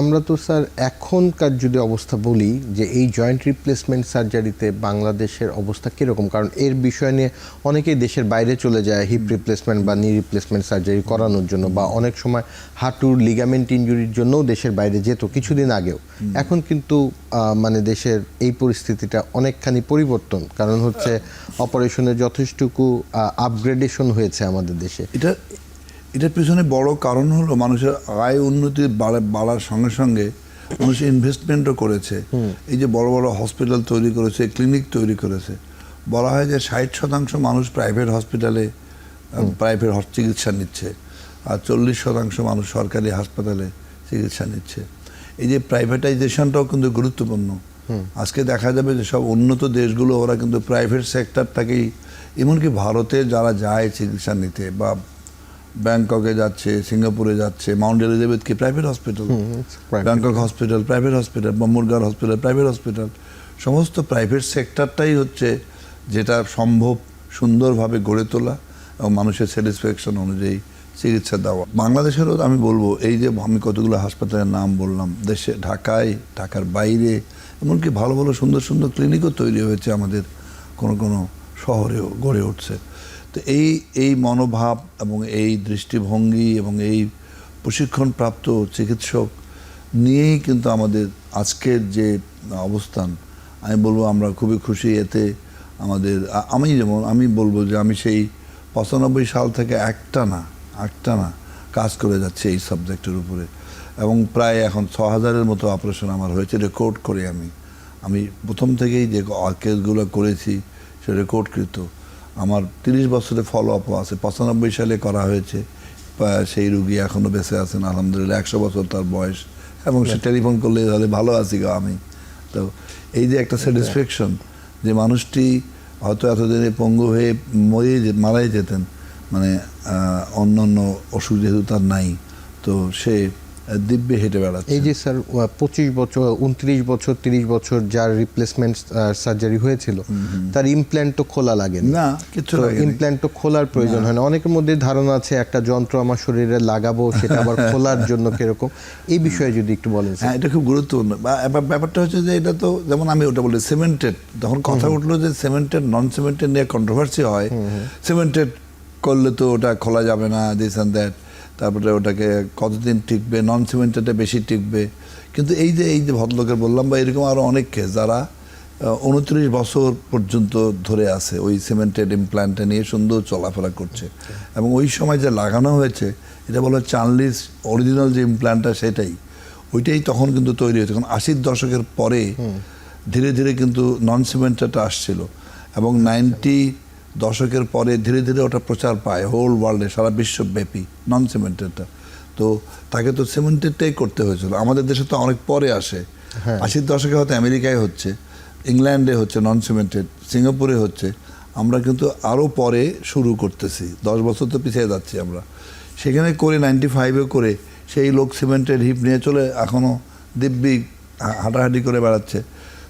আমরা তো স্যার এখনকার যদি অবস্থা বলি যে এই জয়েন্ট রিপ্লেসমেন্ট সার্জারিতে বাংলাদেশের অবস্থা কীরকম, কারণ এর বিষয় নিয়ে অনেকেই দেশের বাইরে চলে যায় হিপ রিপ্লেসমেন্ট বা নি রিপ্লেসমেন্ট সার্জারি করানোর জন্য, বা অনেক সময় হাঁটুর লিগামেন্ট ইনজুরির জন্যও দেশের বাইরে যেত কিছুদিন আগেও। এখন কিন্তু মানে দেশের এই পরিস্থিতিটা অনেকখানি পরিবর্তন, কারণ হচ্ছে অপারেশনের যথেষ্টটুকু আপগ্রেডেশন হয়েছে আমাদের দেশে। এটার পিছনে বড় কারণ হলো মানুষের আয় উন্নতির বাড়ার সঙ্গে সঙ্গে মানুষ ইনভেস্টমেন্টও করেছে। এই যে বড় বড় হসপিটাল তৈরি করেছে, ক্লিনিক তৈরি করেছে, বলা হয় যে 60% মানুষ প্রাইভেট হসপিটালে প্রাইভেট চিকিৎসা নিচ্ছে, আর 40% মানুষ সরকারি হাসপাতালে চিকিৎসা নিচ্ছে। এই যে প্রাইভেটাইজেশনটাও কিন্তু গুরুত্বপূর্ণ। আজকে দেখা যাবে যে সব উন্নত দেশগুলো ওরা কিন্তু প্রাইভেট সেক্টরটাকেই, এমনকি ভারতে যারা যায় চিকিৎসা নিতে বা ব্যাংককে যাচ্ছে, সিঙ্গাপুরে যাচ্ছে, মাউন্ট এলিজাবেথ কি private hospital, Bangkok hospital private hospital, বম্বুরগাঁও হসপিটাল প্রাইভেট হসপিটাল, সমস্ত প্রাইভেট সেক্টরটাই হচ্ছে যেটা সম্ভব সুন্দরভাবে গড়ে তোলা এবং মানুষের স্যাটিসফ্যাকশন অনুযায়ী চিকিৎসা দেওয়া। বাংলাদেশেরও আমি বলবো, এই যে আমি কতগুলো হাসপাতালের নাম বললাম, দেশে ঢাকায়, ঢাকার বাইরে, এমনকি ভালো ভালো সুন্দর সুন্দর ক্লিনিকও তৈরি হয়েছে আমাদের কোনো কোনো শহরেও গড়ে উঠছে। তো এই মনোভাব এবং এই দৃষ্টিভঙ্গি এবং এই প্রশিক্ষণপ্রাপ্ত চিকিৎসক নিয়েই কিন্তু আমাদের আজকের যে অবস্থান, আমি বলবো আমরা খুবই খুশি এতে। আমি বলবো যে আমি সেই 95 সাল থেকে একটা না কাজ করে যাচ্ছি এই সাবজেক্টের উপরে, এবং প্রায় এখন 6000-এর মতো অপারেশন আমার হয়েছে, রেকর্ড করে আমি প্রথম থেকেই যে কেসগুলো করেছি সে রেকর্ডকৃত। আমার 30 বছরের ফলো আপও আছে, 95 সালে করা হয়েছে, সেই রুগী এখনও বেঁচে আছেন আলহামদুলিল্লাহ, 100 বছর তার বয়স, এবং সে টেলিফোন করলে তাহলে ভালো আছি গো আমি। তো এই যে একটা স্যাটিসফ্যাকশন যে মানুষটি হয়তো এতদিনে পঙ্গু হয়ে মারাই যেতেন, মানে অন্য অসুখ যেহেতু তার নাই, তো সে দিব্যে হেঁটে বেড়াচ্ছে। এই যে স্যার 25 বছর, 29 বছর, 30 বছর যার রিপ্লেসমেন্ট সার্জারি হয়েছিল, তার ইমপ্ল্যান্ট তো খোলা লাগে না, কিছু লাগে ইমপ্ল্যান্ট তো খোলার প্রয়োজন হয় না। অনেকের মধ্যে ধারণা আছে একটা যন্ত্র আমার শরীরে লাগাবো, সেটা আবার খোলার জন্য কিরকম, এই বিষয়ে যদি একটু বলেন। হ্যাঁ, এটা খুব গুরুত্বপূর্ণ। ব্যাপারটা হচ্ছে যে এটা তো যেমন আমি ওটা বলি সিমেন্টেড, যখন কথা উঠলো যে সিমেন্টেড নন সিমেন্টেড নিয়ে কন্ট্রোভার্সি হয়, সিমেন্টেড করলে তো ওটা খোলা যাবে না, দিস অ্যান্ড দ্যাট, তারপরে ওটাকে কতদিন টিকবে, নন সিমেন্টেডে বেশি টিকবে। কিন্তু এই যে ভদ্রলোকের বললাম, বা এরকম আরও অনেক কেস যারা 29 বছর পর্যন্ত ধরে আছে ওই সিমেন্টেড ইমপ্ল্যান্টটা নিয়ে সুন্দর চলাফেরা করছে। এবং ওই সময় যে লাগানো হয়েছে এটা বলা চার্লিস অরিজিনাল যে ইমপ্ল্যান্টটা ওইটাই তখন কিন্তু তৈরি হয়েছে। কারণ 80-র দশকের পরে ধীরে ধীরে কিন্তু নন সিমেন্টেডটা আসছিল, এবং 90 দশকের পরে ধীরে ধীরে ওটা প্রচার পায় হোল ওয়ার্ল্ডে, সারা বিশ্বব্যাপী নন সিমেন্টেডটা। তো তাকে তো সিমেন্টেডটাই করতে হয়েছিল। আমাদের দেশে তো অনেক পরে আসে, 80-র দশকে হয়তো আমেরিকায় হচ্ছে, ইংল্যান্ডে হচ্ছে নন সিমেন্টেড, সিঙ্গাপুরে হচ্ছে, আমরা কিন্তু আরও পরে শুরু করতেছি, 10 বছর তো পিছিয়ে যাচ্ছি আমরা। সেখানে করে 95-এ করে সেই লোক সিমেন্টেড হিপ নিয়ে চলে এখনও দিব্যি হাঁটাহাঁটি করে বেড়াচ্ছে।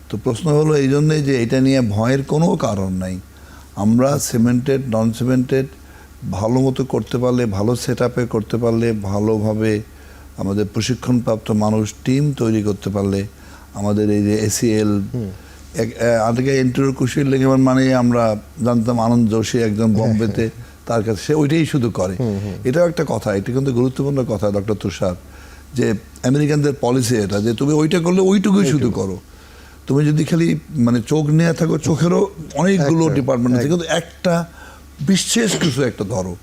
তো প্রশ্ন হলো এই জন্যই যে এটা নিয়ে ভয়ের কোনো কারণ নাই। আমরা সিমেন্টেড নন সিমেন্টেড ভালো মতো করতে পারলে, ভালো সেট আপে করতে পারলে, ভালোভাবে আমাদের প্রশিক্ষণপ্রাপ্ত মানুষ টিম তৈরি করতে পারলে, আমাদের এই যে ACL আগে ইন্টারভিউ কুশির লেগে মানে আমরা জানতাম আনন্দ যোশী একজন বোম্বেতে তার কাছে, সে ওইটাই শুধু করে। এটাও একটা কথা, এটা কিন্তু গুরুত্বপূর্ণ কথা ডক্টর তুষার, যে আমেরিকানদের পলিসি এটা, যে তুমি ওইটা করলে ওইটুকুই শুধু করো। তুমি যদি খালি মানে চোখ নিয়ে থাকো, চোখেরও অনেকগুলো ডিপার্টমেন্ট আছে, কিন্তু একটা বিশেষ কিছু একটা ধরো।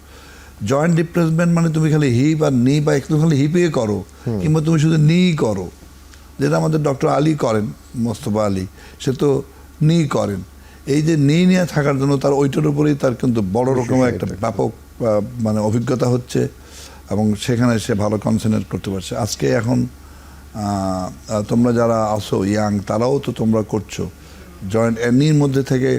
জয়েন্ট রিপ্লেসমেন্ট মানে তুমি খালি হিপ আর নি, বা একটু খালি হিপে করো, কিংবা তুমি শুধু নি করো, যেটা আমাদের ডক্টর আলী করেন, মোস্তফা আলী, সে তো নি করেন। এই যে নি নিয়ে থাকার জন্য তার ওইটার উপরেই তার কিন্তু বড় রকমের একটা ব্যাপক মানে অভিজ্ঞতা হচ্ছে, এবং সেখানে সে ভালো কনসেন্ট্রেট করতে পারছে। আজকে এখন তোমরা যারা আসো ইয়াং, তারাও তো তোমরা করছো জয়েন্ট নির মধ্যে থেকে।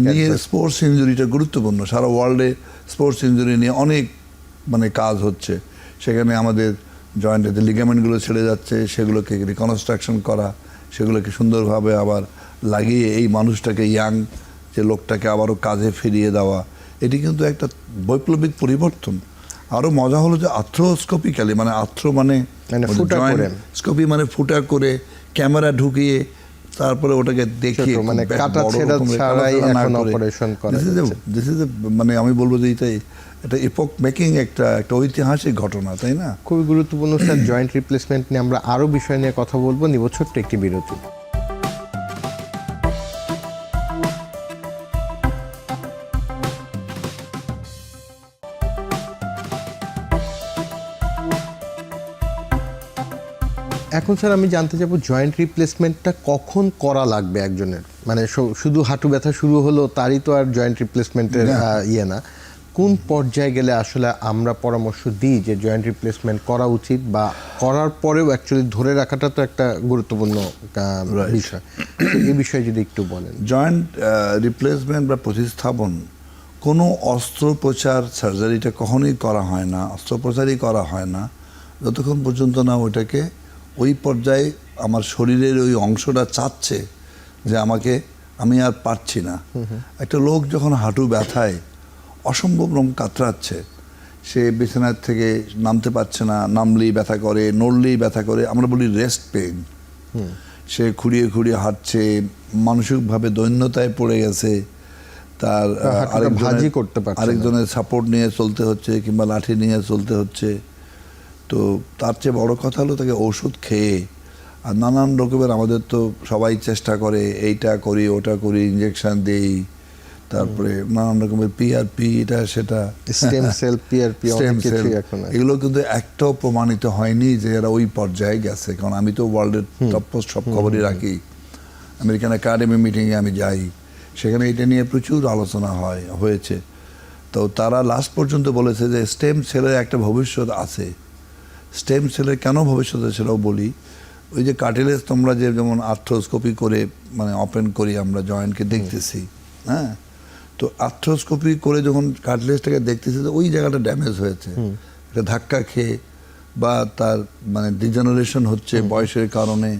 নিয়ে স্পোর্টস ইঞ্জুরিটা গুরুত্বপূর্ণ, সারা ওয়ার্ল্ডে স্পোর্টস ইঞ্জুরি নিয়ে অনেক মানে কাজ হচ্ছে। সেখানে আমাদের জয়েন্টের লিগামেন্টগুলো ছেড়ে যাচ্ছে, সেগুলোকে রিকনস্ট্রাকশন করা, সেগুলোকে সুন্দরভাবে আবার লাগিয়ে এই মানুষটাকে, ইয়াং যে লোকটাকে আবারও কাজে ফিরিয়ে দেওয়া, এটি কিন্তু একটা বৈপ্লবিক পরিবর্তন। আরও মজা হলো যে আর্থ্রোস্কোপিক্যালি, মানে আর্থ্রো মানে স্কোপি, মানে ফুটা করে ক্যামেরা ঢুকিয়ে তারপরে ওটাকে দেখিয়ে, মানে কাটা ছেঁড়া ছাড়াই এখন অপারেশন করা যাচ্ছে। মানে আমি বলবো যে এটা এপক মেকিং একটা ঐতিহাসিক ঘটনা, তাই না? খুবই গুরুত্বপূর্ণ স্যার। জয়েন্ট রিপ্লেসমেন্ট নিয়ে আমরা আরো বিষয় নিয়ে কথা বলবো, নিব ছোট্ট একটি বিরতি। এখন স্যার আমি জানতে চাবো, জয়েন্ট রিপ্লেসমেন্টটা কখন করা লাগবে একজনের? মানে শুধু হাঁটু ব্যথা শুরু হলো তারই তো আর জয়েন্ট রিপ্লেসমেন্টের ইয়ে না। কোন পর্যায়ে গেলে আসলে আমরা পরামর্শ দিই যে জয়েন্ট রিপ্লেসমেন্ট করা উচিত, বা করার পরেও অ্যাকচুয়ালি ধরে রাখাটা তো একটা গুরুত্বপূর্ণ বিষয়। এই বিষয়ে যদি একটু বলেন। জয়েন্ট রিপ্লেসমেন্ট বা প্রতিস্থাপন, কোনো অস্ত্রোপচার সার্জারিটা কখনোই করা হয় না, অস্ত্রোপচারই করা হয় না যতক্ষণ পর্যন্ত না ওইটাকে ওই পর্যায়ে আমার শরীরের ওই অংশটা চাচ্ছে যে আমি আর পারছি না। একটা লোক যখন হাঁটু ব্যথায় অসম্ভব রকম কাতরাচ্ছে, সে বিছানার থেকে নামতে পারছে না, নামলেই ব্যথা করে, নড়লেই ব্যথা করে, আমরা বলি রেস্ট পেইন। সে খুঁড়িয়ে খুঁড়িয়ে হাঁটছে, মানসিকভাবে দৈন্যতায় পড়ে গেছে, তার আরেকজনের সাপোর্ট নিয়ে চলতে হচ্ছে, কিংবা লাঠি নিয়ে চলতে হচ্ছে। তো তার চেয়ে বড় কথা হলো তাকে ওষুধ খেয়ে, আর নানান রকমের আমাদের তো সবাই চেষ্টা করে, এইটা করি ওটা করি, ইঞ্জেকশন দেই, তারপরে নানান রকমের পিআরপি, এটা সেটা, স্টেম সেল, পিআরপি, এগুলো কিন্তু একটাও প্রমাণিত হয়নি যে এরা ওই পর্যায়ে গেছে। কারণ আমি তো ওয়ার্ল্ডের টপমোস্ট সব খবরই রাখি, আমেরিকান একাডেমি মিটিংয়ে আমি যাই, সেখানে এটা নিয়ে প্রচুর আলোচনা হয়েছে। তো তারা লাস্ট পর্যন্ত বলেছে যে স্টেম সেলের একটা ভবিষ্যৎ আছে। স্টেম সেলের কেন ভবিষ্যৎ আছে সেটাও বলি। ওই যে কার্টিলেজ তোমরা যেমন আর্থ্রোস্কোপি করে মানে ওপেন করি আমরা জয়েন্টকে দেখতেছি, হ্যাঁ, তো আর্থ্রোস্কোপি করে যখন কার্টিলেজটাকে দেখতেছি তো ওই জায়গাটা ড্যামেজ হয়েছে, একটা ধাক্কা খেয়ে বা তার মানে ডিজেনারেশন হচ্ছে বয়সের কারণে।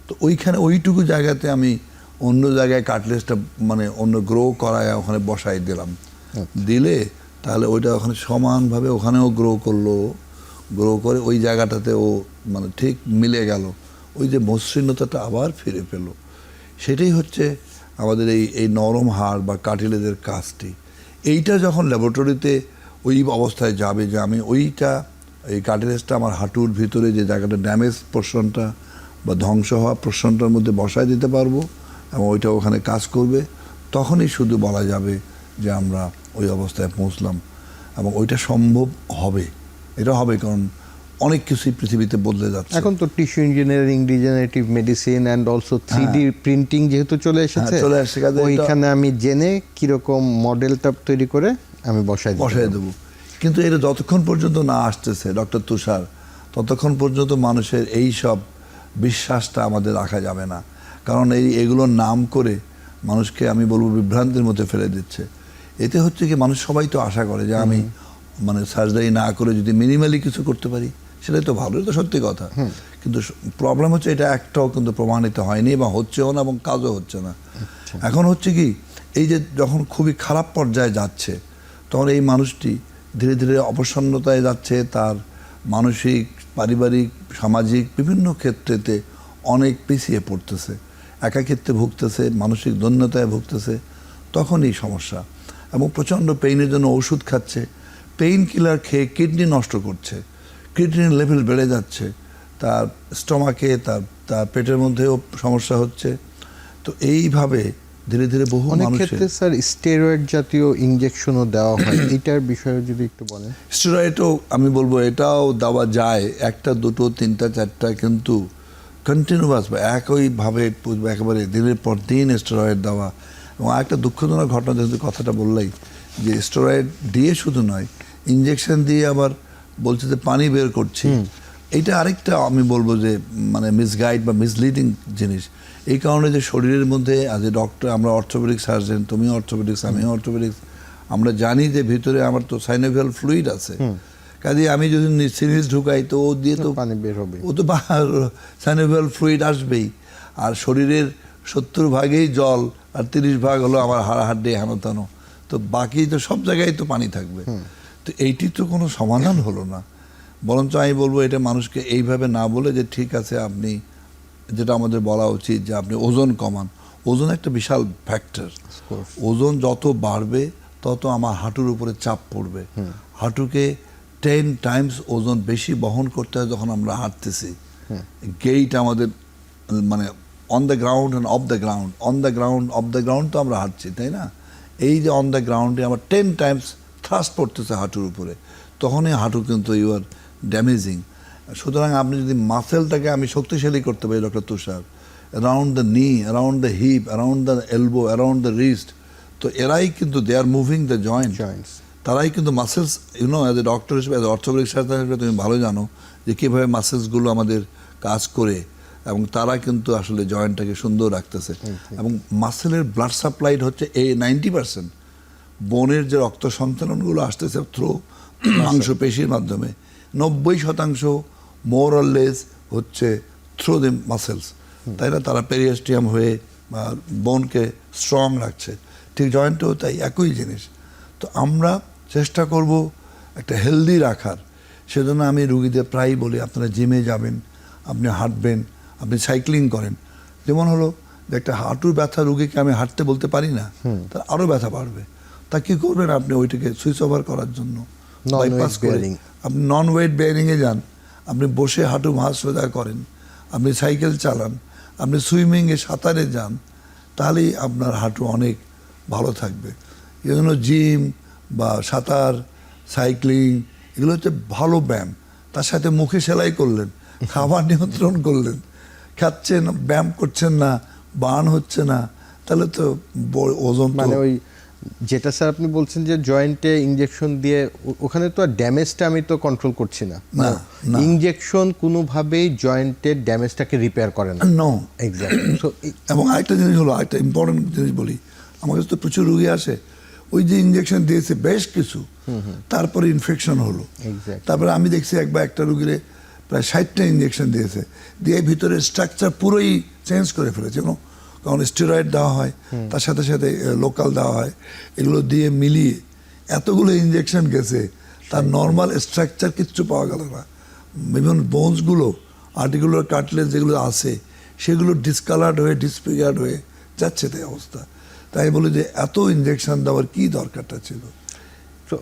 তো ওইখানে ওইটুকু জায়গাতে আমি অন্য জায়গায় কার্টিলেজটা মানে অন্য গ্রো করায় ওখানে বসাই দিলাম, দিলে তাহলে ওইটা ওখানে সমানভাবে ওখানেও গ্রো করলো, গ্রো করে ওই জায়গাটাতে ও মানে ঠিক মিলে গেল, ওই যে মসৃণতাটা আবার ফিরে পেল। সেটাই হচ্ছে আমাদের এই নরম হাড় বা কার্টিলেজের কাজটি। এইটা যখন ল্যাবরেটরিতে ওই অবস্থায় যাবে যে আমি এই কার্টিলেজটা আমার হাঁটুর ভিতরে যে জায়গাটা ড্যামেজ পোর্শনটা বা ধ্বংস হওয়া পোর্শনটার মধ্যে বসায় দিতে পারবো এবং ওইটা ওখানে কাজ করবে, তখনই শুধু বলা যাবে যে আমরা ওই অবস্থায় পৌঁছলাম। এবং ওইটা সম্ভব হবে, এটা হবে, কারণ অনেক কিছুই পৃথিবীতে বদলে যাচ্ছে। এখন তো tissue engineering, regenerative medicine and also 3D printing যেহেতু চলে এসেছে, ওইখানে আমি জেনে কিরকম মডেলটা তৈরি করে আমি বসাই দেবো। কিন্তু এটা যতক্ষণ পর্যন্ত না আসতেছে ডক্টর তুষার, ততক্ষণ পর্যন্ত মানুষের এই সব বিশ্বাসটা আমাদের রাখা যাবে না। কারণ এগুলোর নাম করে মানুষকে আমি বলবো বিভ্রান্তির মধ্যে ফেলে দিচ্ছে। এতে হচ্ছে কি, মানুষ সবাই তো আশা করে যে আমি মানে সার্জারি না করে যদি মিনিমালি কিছু করতে পারি সেটাই তো ভালো, এটা তো সত্যি কথা। কিন্তু প্রবলেম হচ্ছে এটা একটাও কিন্তু প্রমাণিত হয়নি বা হচ্ছেও না এবং কাজও হচ্ছে না। এখন হচ্ছে কি, এই যে যখন খুবই খারাপ পর্যায়ে যাচ্ছে তখন এই মানুষটি ধীরে ধীরে অবসন্নতায় যাচ্ছে, তার মানসিক, পারিবারিক, সামাজিক বিভিন্ন ক্ষেত্রেতে অনেক পিছিয়ে পড়তেছে, একাকিত্বে ভুগতেছে, মানসিক দৈন্যতায় ভুগতেছে, তখনই সমস্যা। এবং প্রচণ্ড পেইনের জন্য ওষুধ খাচ্ছে, পেইন কিলার খেয়ে কিডনি নষ্ট করছে, কিডনির লেভেল বেড়ে যাচ্ছে, তার স্টমাকে তার পেটের মধ্যেও সমস্যা হচ্ছে। তো এইভাবে ধীরে ধীরে বহু অনেক মানুষের ক্ষেত্রে স্যার স্টেরয়েড জাতীয় ইনজেকশনও দেওয়া হয়, এটার বিষয়ে যদি একটু বলেন। স্টেরয়েডও আমি বলবো এটাও দেওয়া যায়, একটা দুটো তিনটা চারটা, কিন্তু কন্টিনিউয়াস বা একইভাবে একেবারে দিনের পর দিন স্টেরয়েড দেওয়া। এবং আরেকটা দুঃখজনক ঘটনা, যেহেতু কথাটা বললেই, যে স্টেরয়েড দিয়ে শুধু নয়, ইনজেকশন দিয়ে আবার বলছে যে পানি বের করছি। এইটা আরেকটা আমি বলবো যে মানে মিসগাইড বা মিসলিডিং জিনিস। এই কারণে যে শরীরের মধ্যে আজ এ ডক্টর, আমরা অর্থোপেডিক সার্জন, তুমি অর্থোপেডিক্স, আমিও অর্থোপেডিক্স, আমরা জানি যে ভিতরে আমার তো সাইনোভিয়াল ফ্লুইড আছে, কাজে আমি যদি সিরিজ ঢুকাই তো ও দিয়ে তো পানি বের হবে, ও তো সাইনোভিয়াল ফ্লুইড আসবেই। আর শরীরের 70 ভাগেই জল আর 30 ভাগ হলো আমার হাড় হেনতানো, তো বাকি তো সব জায়গায় তো পানি থাকবে। তো এইটি তো কোনো সমাধান হলো না। বরঞ্চ আমি বলবো এটা মানুষকে এইভাবে না বলে যে ঠিক আছে, আপনি যেটা আমাদের বলা উচিত যে আপনি ওজন কমান। ওজন একটা বিশাল ফ্যাক্টর। ওজন যত বাড়বে তত আমার হাঁটুর উপরে চাপ পড়বে। হাঁটুকে 10 টাইমস ওজন বেশি বহন করতে হয় যখন আমরা হাঁটতেছি। গেইট আমাদের মানে on the ground and of the ground, on the ground of the ground তো আমরা হাঁটছি, তাই না? এই যে অন দ্য গ্রাউন্ডে আমার 10 টাইমস থ্রাস্ট পড়তেছে হাঁটুর উপরে, তখনই হাঁটু কিন্তু ইউ আর ড্যামেজিং। সুতরাং আপনি যদি মাসেলটাকে আমি শক্তিশালী করতে পারি, doctor Tushar, around the knee, around the hip, around the elbow, around the wrist, তো এরাই কিন্তু they are moving the joints. তারাই কিন্তু muscles, you know, as a doctor হিসেবে, অ্যাজ অর্থোপেডিক সার্জন হিসেবে তুমি ভালো জানো যে কীভাবে মাসেলসগুলো আমাদের কাজ করে, এবং তারা কিন্তু আসলে জয়েন্টটাকে সুন্দর রাখতেছে। এবং মাসেলের ব্লাড সাপ্লাইড হচ্ছে 90%। বোনের যে রক্ত সঞ্চালনগুলো আসতেছে থ্রু মাংসপেশির মাধ্যমে, 90% মোর অর লেস হচ্ছে থ্রু দি মাসেলস, তাই না? তারা পেরিয়াস্টিয়াম হয়ে বোনকে স্ট্রং রাখছে। ঠিক জয়েন্টেও তাই একই জিনিস। তো আমরা চেষ্টা করব একটা হেলদি রাখার। সেজন্য আমি রুগীদের প্রায়ই বলি, আপনারা জিমে যাবেন, আপনি হাঁটবেন, আপনি সাইক্লিং করেন। যেমন হলো যে একটা হাঁটুর ব্যথা রুগীকে আমি হাঁটতে বলতে পারি না, তার আরও ব্যথা বাড়বে। তা কী করবেন আপনি? ওইটাকে সুইচ ওভার করার জন্য বাইপাস করে আপনি নন ওয়েট বেয়ারিংয়ে যান, আপনি বসে হাঁটু ভাঁজ সোজা করেন, আপনি সাইকেল চালান, আপনি সুইমিংয়ে সাঁতারে যান, তাহলেই আপনার হাঁটু অনেক ভালো থাকবে। এই জন্য জিম বা সাঁতার, সাইক্লিং এগুলো হচ্ছে ভালো ব্যায়াম। তার সাথে মুখে সেলাই করলেন, খাবার নিয়ন্ত্রণ করলেন, খাচ্ছেন, ব্যায়াম করছেন না, বার্ন হচ্ছে না, তাহলে তো ওজন মানে ওই যেটা স্যার আপনি বলছেন যে জয়েন্টে ইনজেকশন দিয়ে ওখানে তো আর ড্যামেজটা আমি তো কন্ট্রোল করছি না। ইনজেকশন কোনোভাবেই জয়েন্টের ড্যামেজটাকে রিপেয়ার করে না। No, exactly. এবং আরেকটা জিনিস হলো, আরেকটা ইম্পর্টেন্ট জিনিস বলি, আমার কাছে তো প্রচুর রুগী আসে, ওই যে ইনজেকশন দিয়েছে বেশ কিছু, তারপরে ইনফেকশন হলো। তারপরে আমি দেখছি একবার একটা রুগীরে প্রায় 60টা ইনজেকশন দিয়েছে, দিয়ে ভিতরে স্ট্রাকচার পুরোই চেঞ্জ করে ফেলেছে। কারণ স্টেরয়েড দেওয়া হয়, তার সাথে সাথে লোকাল দেওয়া হয়, এগুলো দিয়ে মিলিয়ে এতগুলো ইনজেকশন গেছে, তার নর্মাল স্ট্রাকচার কিচ্ছু পাওয়া গেল না। বিভিন্ন বোনসগুলো, আর্টিকুলার কার্টিলেজ যেগুলো আছে, সেগুলো ডিসকালার্ড হয়ে ডিসফিগার্ড হয়ে যাচ্ছে, তাই অবস্থা। তাই বলি যে এত ইনজেকশন দেওয়ার কী দরকারটা ছিল। তো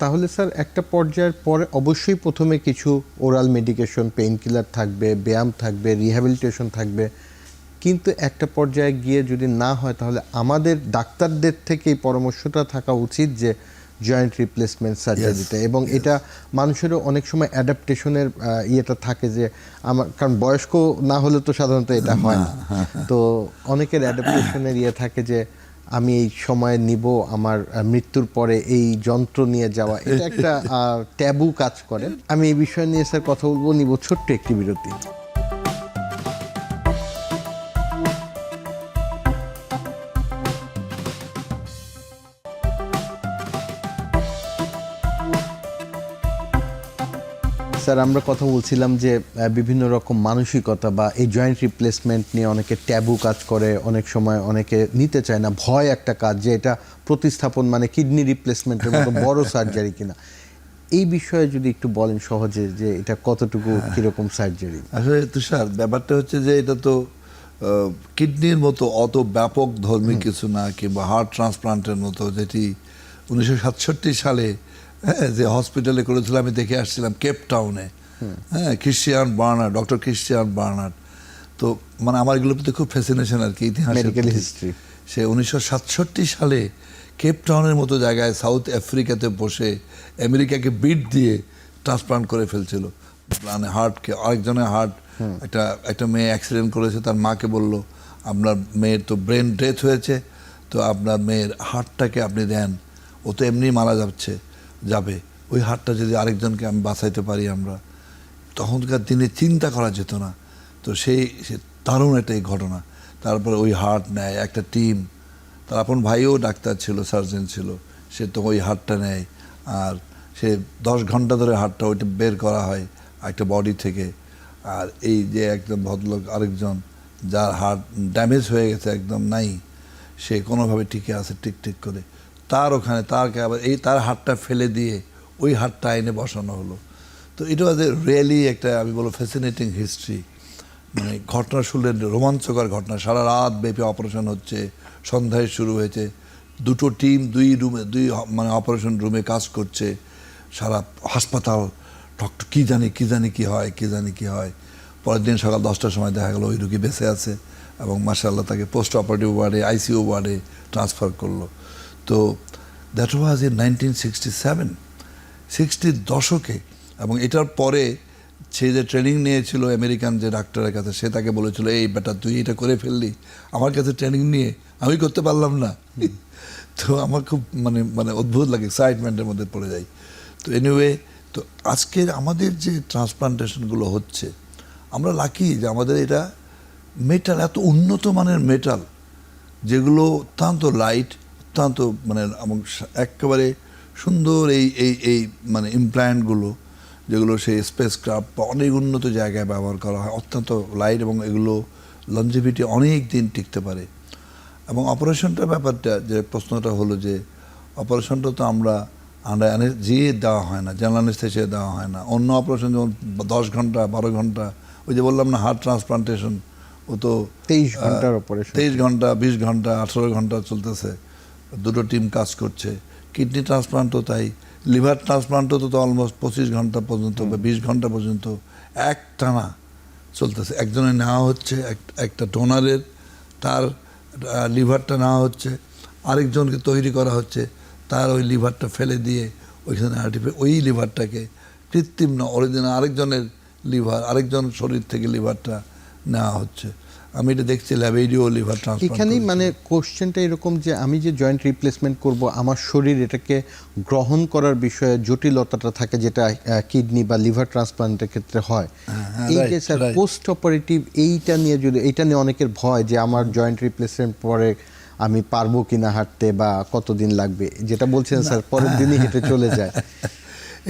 তাহলে স্যার একটা পর্যায়ের পরে অবশ্যই প্রথমে কিছু ওরাল মেডিকেশন, পেইন কিলার থাকবে, ব্যায়াম থাকবে, রিহ্যাবিলিটেশন থাকবে, কিন্তু একটা পর্যায়ে গিয়ে যদি না হয় তাহলে আমাদের ডাক্তারদের থেকে এই পরামর্শটা থাকা উচিত যে জয়েন্ট রিপ্লেসমেন্ট সার্জারিটা। এবং এটা মানুষেরও অনেক সময় অ্যাডাপ্টেশনের ইয়েটা থাকে যে আমার, কারণ বয়স্ক না হলে তো সাধারণত এটা হয় না, তো অনেকের অ্যাডাপ্টেশনের ইয়ে থাকে যে আমি এই সময় নিব, আমার মৃত্যুর পরে এই যন্ত্র নিয়ে যাওয়া, এটা একটা ট্যাবু কাজ করে। আমি এই বিষয় নিয়ে স্যার কথা বলবো, নিব ছোট্ট একটি বিরতি। স্যার আমরা কথা বলছিলাম যে বিভিন্ন রকম মানসিকতা বা এই জয়েন্ট রিপ্লেসমেন্ট নিয়ে অনেকে ট্যাবু কাজ করে, অনেক সময় অনেকে নিতে চায় না, ভয় একটা কাজ যে এটা প্রতিস্থাপন মানে কিডনি রিপ্লেসমেন্টের মতো বড় সার্জারি কিনা। এই বিষয়ে যদি একটু বলেন সহজে যে এটা কতটুকু কিরকম সার্জারি? আসলে তুষার, ব্যাপারটা হচ্ছে যে এটা তো কিডনির মতো অত ব্যাপক ধর্মী কিছু না, কিংবা হার্ট ট্রান্সপ্লান্টের মতো, যেটি 1967 সালে যে হসপিটালে করেছিল, আমি দেখে আসছিলাম কেপ টাউনে, Christiaan Barnard, doctor Christiaan Barnard. তো মানে আমার এগুলোর প্রতি খুব ফ্যাসিনেশন আর কি, ইতিহাসের মেডিকেল প্রতি। হিস্ট্রি। সে 1967 সালে কেপ টাউনের মতো জায়গায় সাউথ আফ্রিকাতে বসে আমেরিকাকে বিট দিয়ে ট্রান্সপ্লান্ট করে ফেলছিল মানে হার্টকে। আরেকজনের হার্ট, একটা মেয়ে অ্যাক্সিডেন্ট করেছে, তার মাকে বলল আপনার মেয়ের তো ব্রেন ডেথ হয়েছে, তো আপনার মেয়ের হার্টটাকে আপনি দেন, ও তো এমনি মারা যাবে, ওই হার্টটা যদি আরেকজনকে আমি বাঁচাইতে পারি আমরা। তখনকার দিনে চিন্তা করা যেত না। তো সে দারুণ একটা এই ঘটনা। তারপরে ওই হার্ট নেয় একটা টিম, তার আপন ভাইও ডাক্তার ছিল, সার্জন ছিল, সে তো ওই হার্টটা নেয়, আর সে 10 ঘন্টা ধরে হার্টটা ওইটা বের করা হয় একটা বডি থেকে। আর এই যে একদম ভদ্রলোক আরেকজন, যার হার্ট ড্যামেজ হয়ে গেছে, একদম নাই, সে কোনোভাবে টিকে আছে ঠিক করে, তার ওখানে তারকে আবার তার হাতটা ফেলে দিয়ে ওই হাতটা আইনে বসানো হলো। তো এটা ওয়াজ রিয়েলি একটা, আমি বলবো, ফ্যাসিনেটিং হিস্ট্রি। মানে ঘটনা শুনলে রোমাঞ্চকর ঘটনা। সারা রাত ব্যাপী অপারেশন হচ্ছে, সন্ধ্যায় শুরু হয়েছে, দুটো টিম দুই মানে অপারেশন রুমে কাজ করছে, সারা হাসপাতাল ডক্টর কি জানি কি হয়। পরের দিন সকাল 10টার সময় দেখা গেল ওই রুগী বেঁচে আছে, এবং মাশাআল্লাহ তাকে পোস্ট অপারেটিভ ওয়ার্ডে, আইসিইউ ওয়ার্ডে ট্রান্সফার করলো। তো দ্যাট ওয়াজ ইন 1967, 60-র দশকে। এবং এটার পরে সে যে ট্রেনিং নিয়েছিল আমেরিকান যে ডাক্তারের কাছে, সে তাকে বলেছিল, এই বেটা তুই এটা করে ফেললি, আমার কাছে ট্রেনিং নিয়ে আমি করতে পারলাম না। তো আমার খুব মানে অদ্ভুত লাগে, এক্সাইটমেন্টের মধ্যে পড়ে যাই। তো এনিওয়ে, তো আজকের আমাদের যে ট্রান্সপ্লান্টেশনগুলো হচ্ছে, আমরা লাকি যে আমাদের এটা মেটাল, এত উন্নত মানের মেটাল, যেগুলো অত্যন্ত লাইট, অত্যন্ত মানে একেবারে সুন্দর এই মানে ইমপ্ল্যান্টগুলো, যেগুলো সেই স্পেস ক্রাফট বা অনেক উন্নত জায়গায় ব্যবহার করা হয়, অত্যন্ত লাইট, এবং এগুলো লঞ্জিভিটি অনেক দিন টিকতে পারে। এবং অপারেশনটার ব্যাপারটা, যে প্রশ্নটা হলো যে অপারেশনটা তো আমরা যেয়ে দেওয়া হয় না, জেনারেল অ্যানেস্থেসিয়া দেওয়া হয় না। অন্য অপারেশন যেমন 10 ঘন্টা 12 ঘন্টা, ওই যে বললাম না হার্ট ট্রান্সপ্লান্টেশন, ও তো 23 ঘন্টার অপারেশন, 23 ঘন্টা 20 ঘন্টা 18 ঘন্টা চলতেছে, দুটো টিম কাজ করছে। কিডনি ট্রান্সপ্লান্টও তাই, লিভার ট্রান্সপ্লান্টও তো অলমোস্ট 25 ঘন্টা পর্যন্ত বা 20 ঘন্টা পর্যন্ত একটানা চলতেছে। একজনের নেওয়া হচ্ছে, একটা ডোনারের তার লিভারটা নেওয়া হচ্ছে, আরেকজনকে তৈরি করা হচ্ছে, তার ওই লিভারটা ফেলে দিয়ে ওইখানে ওই লিভারটাকে কৃত্রিম না, অরিজিনাল আরেকজনের লিভার, আরেকজন শরীর থেকে লিভারটা নেওয়া হচ্ছে। আমি এটা দেখছি ল্যাবেরিও লিভার ট্রান্সপ্লান্ট। এখানেই মানে কোশ্চেনটা এরকম যে আমি যে জয়েন্ট রিপ্লেসমেন্ট করব, আমার শরীর এটাকে গ্রহণ করার বিষয়ে জটিলতাটা থাকে, যেটা কিডনি বা লিভার ট্রান্সপ্লান্টের ক্ষেত্রে হয়। এই যে স্যার পোস্ট অপারেটিভ, এইটা নিয়ে অনেকের ভয় যে আমার জয়েন্ট রিপ্লেসমেন্ট পরে আমি পারবো কিনা হাঁটতে, বা কতদিন লাগবে, যেটা বলছেন স্যার পরের দিনই হেঁটে চলে যায়।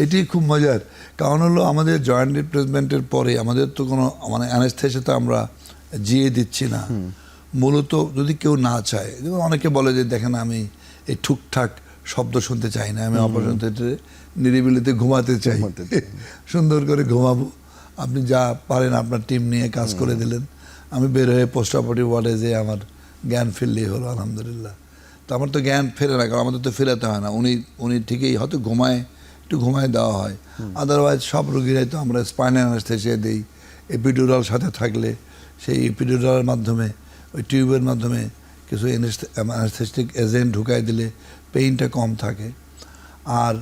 এটি খুব মজার, কারণ হলো আমাদের জয়েন্ট রিপ্লেসমেন্টের পরে আমাদের তো কোনো মানে অ্যানেস্থেসিয়া তো আমরা জিয়ে দিচ্ছি না। মূলত যদি কেউ না চায়, অনেকে বলে যে দেখেন আমি এই ঠুকঠাক শব্দ শুনতে চাই না, আমি অপারেশন থিয়েটারে নিরিবিলিতে ঘুমাতে চাই, সুন্দর করে ঘুমাবো। আপনি যা পারেন আপনার টিম নিয়ে কাজ করে দিলেন, আমি বের হয়ে পোস্ট অপারেটিভ ওয়ার্ডে যে আমার জ্ঞান ফিরলেই হলো, আলহামদুলিল্লাহ। তো আমার তো জ্ঞান ফেরে না, কারণ আমাদের তো ফেরাতে হয় না, উনি ঠিকই হয়তো একটু ঘুমায় দেওয়া হয়। আদারওয়াইজ সব রোগীরাই তো আমরা স্পাইনাল অ্যানেস্থেসিয়া দিই, এপিডুরাল সাথে থাকলে সেই এপিডুরালের মাধ্যমে, ওই টিউবের মাধ্যমে কিছু অ্যানেস্থেটিক এজেন্ট ঢুকাই দিলে পেইনটা কম থাকে। আর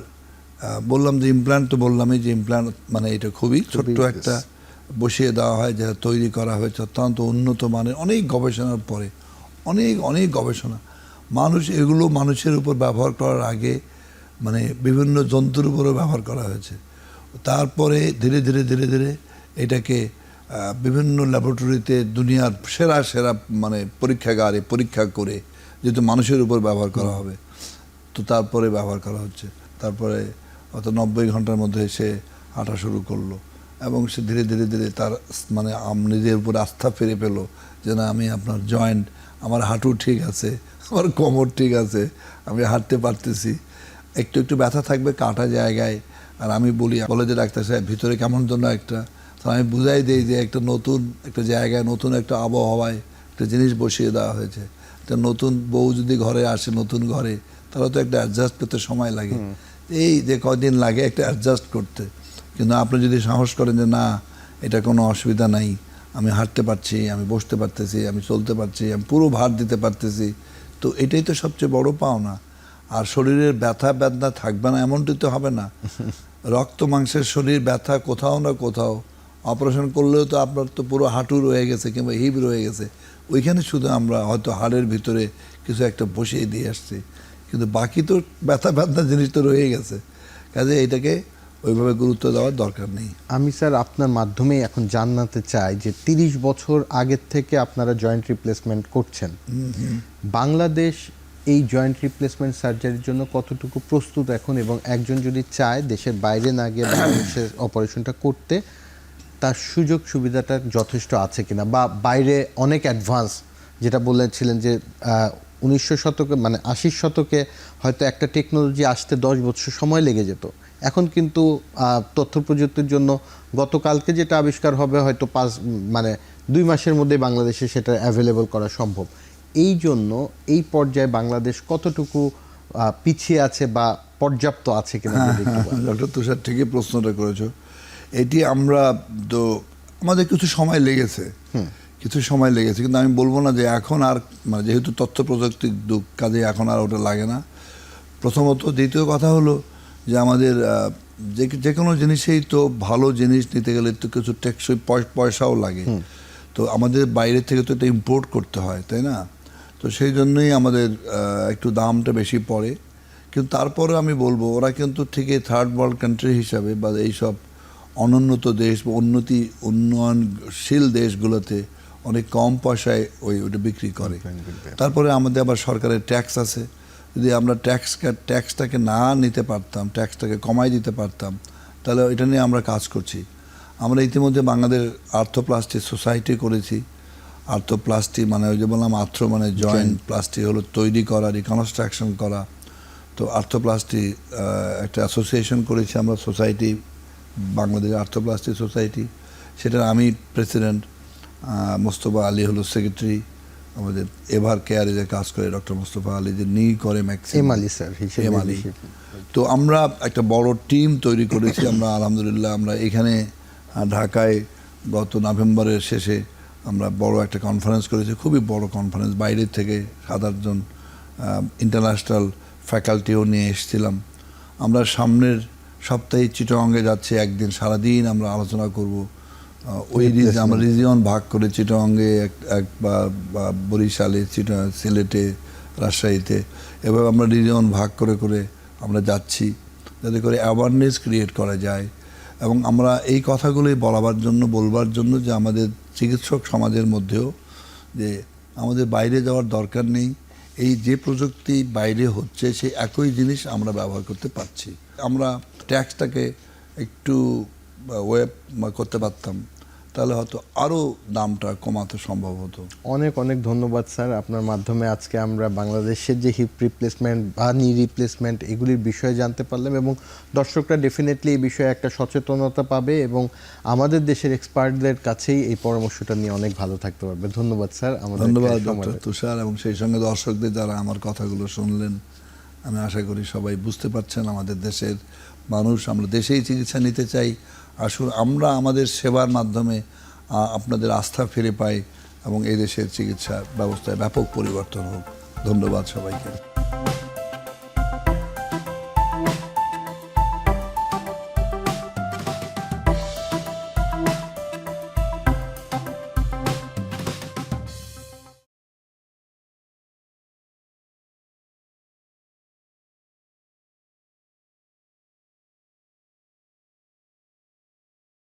বললাম যে ইমপ্ল্যান্ট, তো বললামই যে ইমপ্ল্যান্ট মানে এটা খুবই ছোট্ট একটা বসিয়ে দেওয়া হয়, যেটা তৈরি করা হয়েছে অত্যন্ত উন্নত মানের, অনেক গবেষণার পরে, অনেক গবেষণা। এগুলো মানুষের উপর ব্যবহার করার আগে মানে বিভিন্ন জন্তুর উপরও ব্যবহার করা হয়েছে। তারপরে ধীরে ধীরে এটাকে বিভিন্ন ল্যাবরেটরিতে দুনিয়ার সেরা মানে পরীক্ষাগারে পরীক্ষা করে, যেহেতু মানুষের উপর ব্যবহার করা হবে, তো তারপরে ব্যবহার করা হচ্ছে। তারপরে অত 90 ঘন্টার মধ্যে সে হাঁটা শুরু করলো, এবং সে ধীরে ধীরে তার মানে নিজের উপর আস্থা ফিরে পেল যে না, আমি আপনার জয়েন্ট, আমার হাঁটু ঠিক আছে, আমার কোমর ঠিক আছে, আমি হাঁটতে পারতেছি। একটু ব্যথা থাকবে কাটা জায়গায়, আর আমি বলে যে ডাক্তার সাহেব ভিতরে কেমন জন্য একটা, তো আমি বুঝাই দিই যে একটা নতুন একটা জায়গায়, নতুন একটা আবহাওয়ায় একটা জিনিস বসিয়ে দেওয়া হয়েছে। একটা নতুন বউ যদি ঘরে আসে, নতুন ঘরে, তাহলে তো একটা অ্যাডজাস্ট করতে সময় লাগে, এই যে কদিন লাগে একটা অ্যাডজাস্ট করতে। কিন্তু আপনি যদি সাহস করেন যে না, এটা কোনো অসুবিধা নাই, আমি হাঁটতে পারছি, আমি বসতে পারতেছি, আমি চলতে পারছি, আমি পুরো ভার দিতে পারতেছি, তো এটাই তো সবচেয়ে বড় পাওনা। আর শরীরের ব্যথা বেদনা থাকবে না এমনটি তো হবে না। রক্ত মাংসের শরীর, ব্যথা কোথাও না কোথাও, অপারেশন করলেও তো আপনার তো পুরো হাঁটু রয়ে গেছে কিংবা হিপ রয়ে গেছে, ওইখানে শুধু আমরা হয়তো হাড়ের ভিতরে কিছু একটা বসিয়ে দিয়ে আসছি, কিন্তু বাকি তো ব্যথা বেদনা জিনিস তো রয়ে গেছে। কাজে এটাকে ওইভাবে গুরুত্ব দেওয়ার দরকার নেই। আমি স্যার আপনার মাধ্যমেই এখন জানাতে চাই যে 30 বছর আগের থেকে আপনারা জয়েন্ট রিপ্লেসমেন্ট করছেন, বাংলাদেশ এই জয়েন্ট রিপ্লেসমেন্ট সার্জারির জন্য কতটুকু প্রস্তুত এখন, এবং একজন যদি চায় দেশের বাইরে না গিয়ে বাংলাদেশের অপারেশনটা করতে, তার সুযোগ সুবিধাটা যথেষ্ট আছে কিনা, বা বাইরে অনেক অ্যাডভান্স, যেটা বলেছিলেন যে 1900 শতকে মানে 80 শতকে হয়তো একটা টেকনোলজি আসতে 10 বছর সময় লেগে যেত, এখন কিন্তু তথ্য প্রযুক্তির জন্য গতকালকে যেটা আবিষ্কার হবে হয়তো 2 মাসের মধ্যে বাংলাদেশে সেটা অ্যাভেলেবল করা সম্ভব। এই জন্য এই পর্যায়ে বাংলাদেশ কতটুকু পিছিয়ে আছে বা পর্যাপ্ত আছে কিনা যদি একটু বলেন। ডক্টর তুষার ঠিকই প্রশ্নটা করেছো। এটি আমরা তো আমাদের কিছু সময় লেগেছে, কিন্তু আমি বলবো না যে এখন আর, মানে যেহেতু তথ্য প্রযুক্তির যুগ, কাজে এখন আর ওটা লাগে না প্রথমত। দ্বিতীয় কথা হলো যে আমাদের যে কোনো জিনিসেই তো ভালো জিনিস নিতে গেলে তো কিছু টেকসই পয়সাও লাগে, তো আমাদের বাইরে থেকে তো এটা ইম্পোর্ট করতে হয়, তাই না? তো সেই জন্যই আমাদের একটু দামটা বেশি পড়ে। কিন্তু তারপরে আমি বলবো ওরা কিন্তু ঠিকই থার্ড ওয়ার্ল্ড কান্ট্রি হিসাবে বা এইসব অনুন্নত দেশ বা উন্নয়নশীল দেশগুলোতে অনেক কম পয়সায় ওইটা বিক্রি করে। তারপরে আমাদের আবার সরকারের ট্যাক্স আছে, যদি আমরা ট্যাক্সটাকে না নিতে পারতাম, ট্যাক্সটাকে কমাই দিতে পারতাম, তাহলে এটা নিয়ে আমরা কাজ করছি। আমরা ইতিমধ্যে বাংলাদেশ আর্থোপ্লাস্টি সোসাইটি করেছি। আর্থোপ্লাস্টি মানে ওই যে বললাম, আর্থ্রো মানে জয়েন্ট, প্লাস্টি হলো তৈরি করা, রিকনস্ট্রাকশন করা। তো আর্থোপ্লাস্টি একটা অ্যাসোসিয়েশন করেছি আমরা, সোসাইটি, বাংলাদেশ আর্থোপ্লাস্টি সোসাইটি, সেটার আমি প্রেসিডেন্ট, মোস্তফা আলী হলো সেক্রেটারি। আমাদের এভার কেয়ারে যে কাজ করে ডক্টর মোস্তফা আলী, যে নি করে ম্যাক্সিমাম এম আলী। তো আমরা একটা বড় টিম তৈরি করেছি আমরা, আলহামদুলিল্লাহ। আমরা এখানে ঢাকায় গত নভেম্বরের শেষে আমরা বড় একটা কনফারেন্স করেছি, খুবই বড় কনফারেন্স, বাইরের থেকে 7-8 ইন্টারন্যাশনাল ফ্যাকাল্টিও নিয়ে এসেছিলাম। আমরা সামনের সপ্তাহে চিটাগংয়ে যাচ্ছি, একদিন সারাদিন আমরা আলোচনা করব। ওই আমরা রিজিয়ন ভাগ করে, চিটাগংয়ে বা বরিশালে, সিলেটে, রাজশাহীতে, এভাবে আমরা রিজিয়ন ভাগ করে করে আমরা যাচ্ছি, যাতে করে অ্যাওয়ারনেস ক্রিয়েট করা যায়। এবং আমরা এই কথাগুলোই বলবার জন্য যে আমাদের চিকিৎসক সমাজের মধ্যেও যে আমাদের বাইরে যাওয়ার দরকার নেই, এই যে প্রযুক্তি বাইরে হচ্ছে সেই একই জিনিস আমরা ব্যবহার করতে পারছি। আমরা ট্যাক্সটাকে একটু ওয়েব করতে পারতাম, তাহলে হয়তো আরও দামটা কমাতে সম্ভব হতো। অনেক অনেক ধন্যবাদ স্যার, আপনার মাধ্যমে আজকে আমরা বাংলাদেশের যে হিপ রিপ্লেসমেন্ট বা নি রিপ্লেসমেন্ট এগুলির বিষয়ে জানতে পারলাম, এবং দর্শকরা ডেফিনেটলি এই বিষয়ে একটা সচেতনতা পাবে এবং আমাদের দেশের এক্সপার্টদের কাছেই এই পরামর্শটা নিয়ে অনেক ভালো থাকতে পারবে। ধন্যবাদ স্যার। ধন্যবাদ ডক্টর তুষার, এবং সেই সঙ্গে দর্শকদের যারা আমার কথাগুলো শুনলেন। আমি আশা করি সবাই বুঝতে পারছেন আমাদের দেশের মানুষ, আমরা দেশেই চিকিৎসা নিতে চাই। আসুন আমরা আমাদের সেবার মাধ্যমে আপনাদের আস্থা ফিরে পাই এবং এই দেশের চিকিৎসা ব্যবস্থায় ব্যাপক পরিবর্তন হোক। ধন্যবাদ সবাইকে।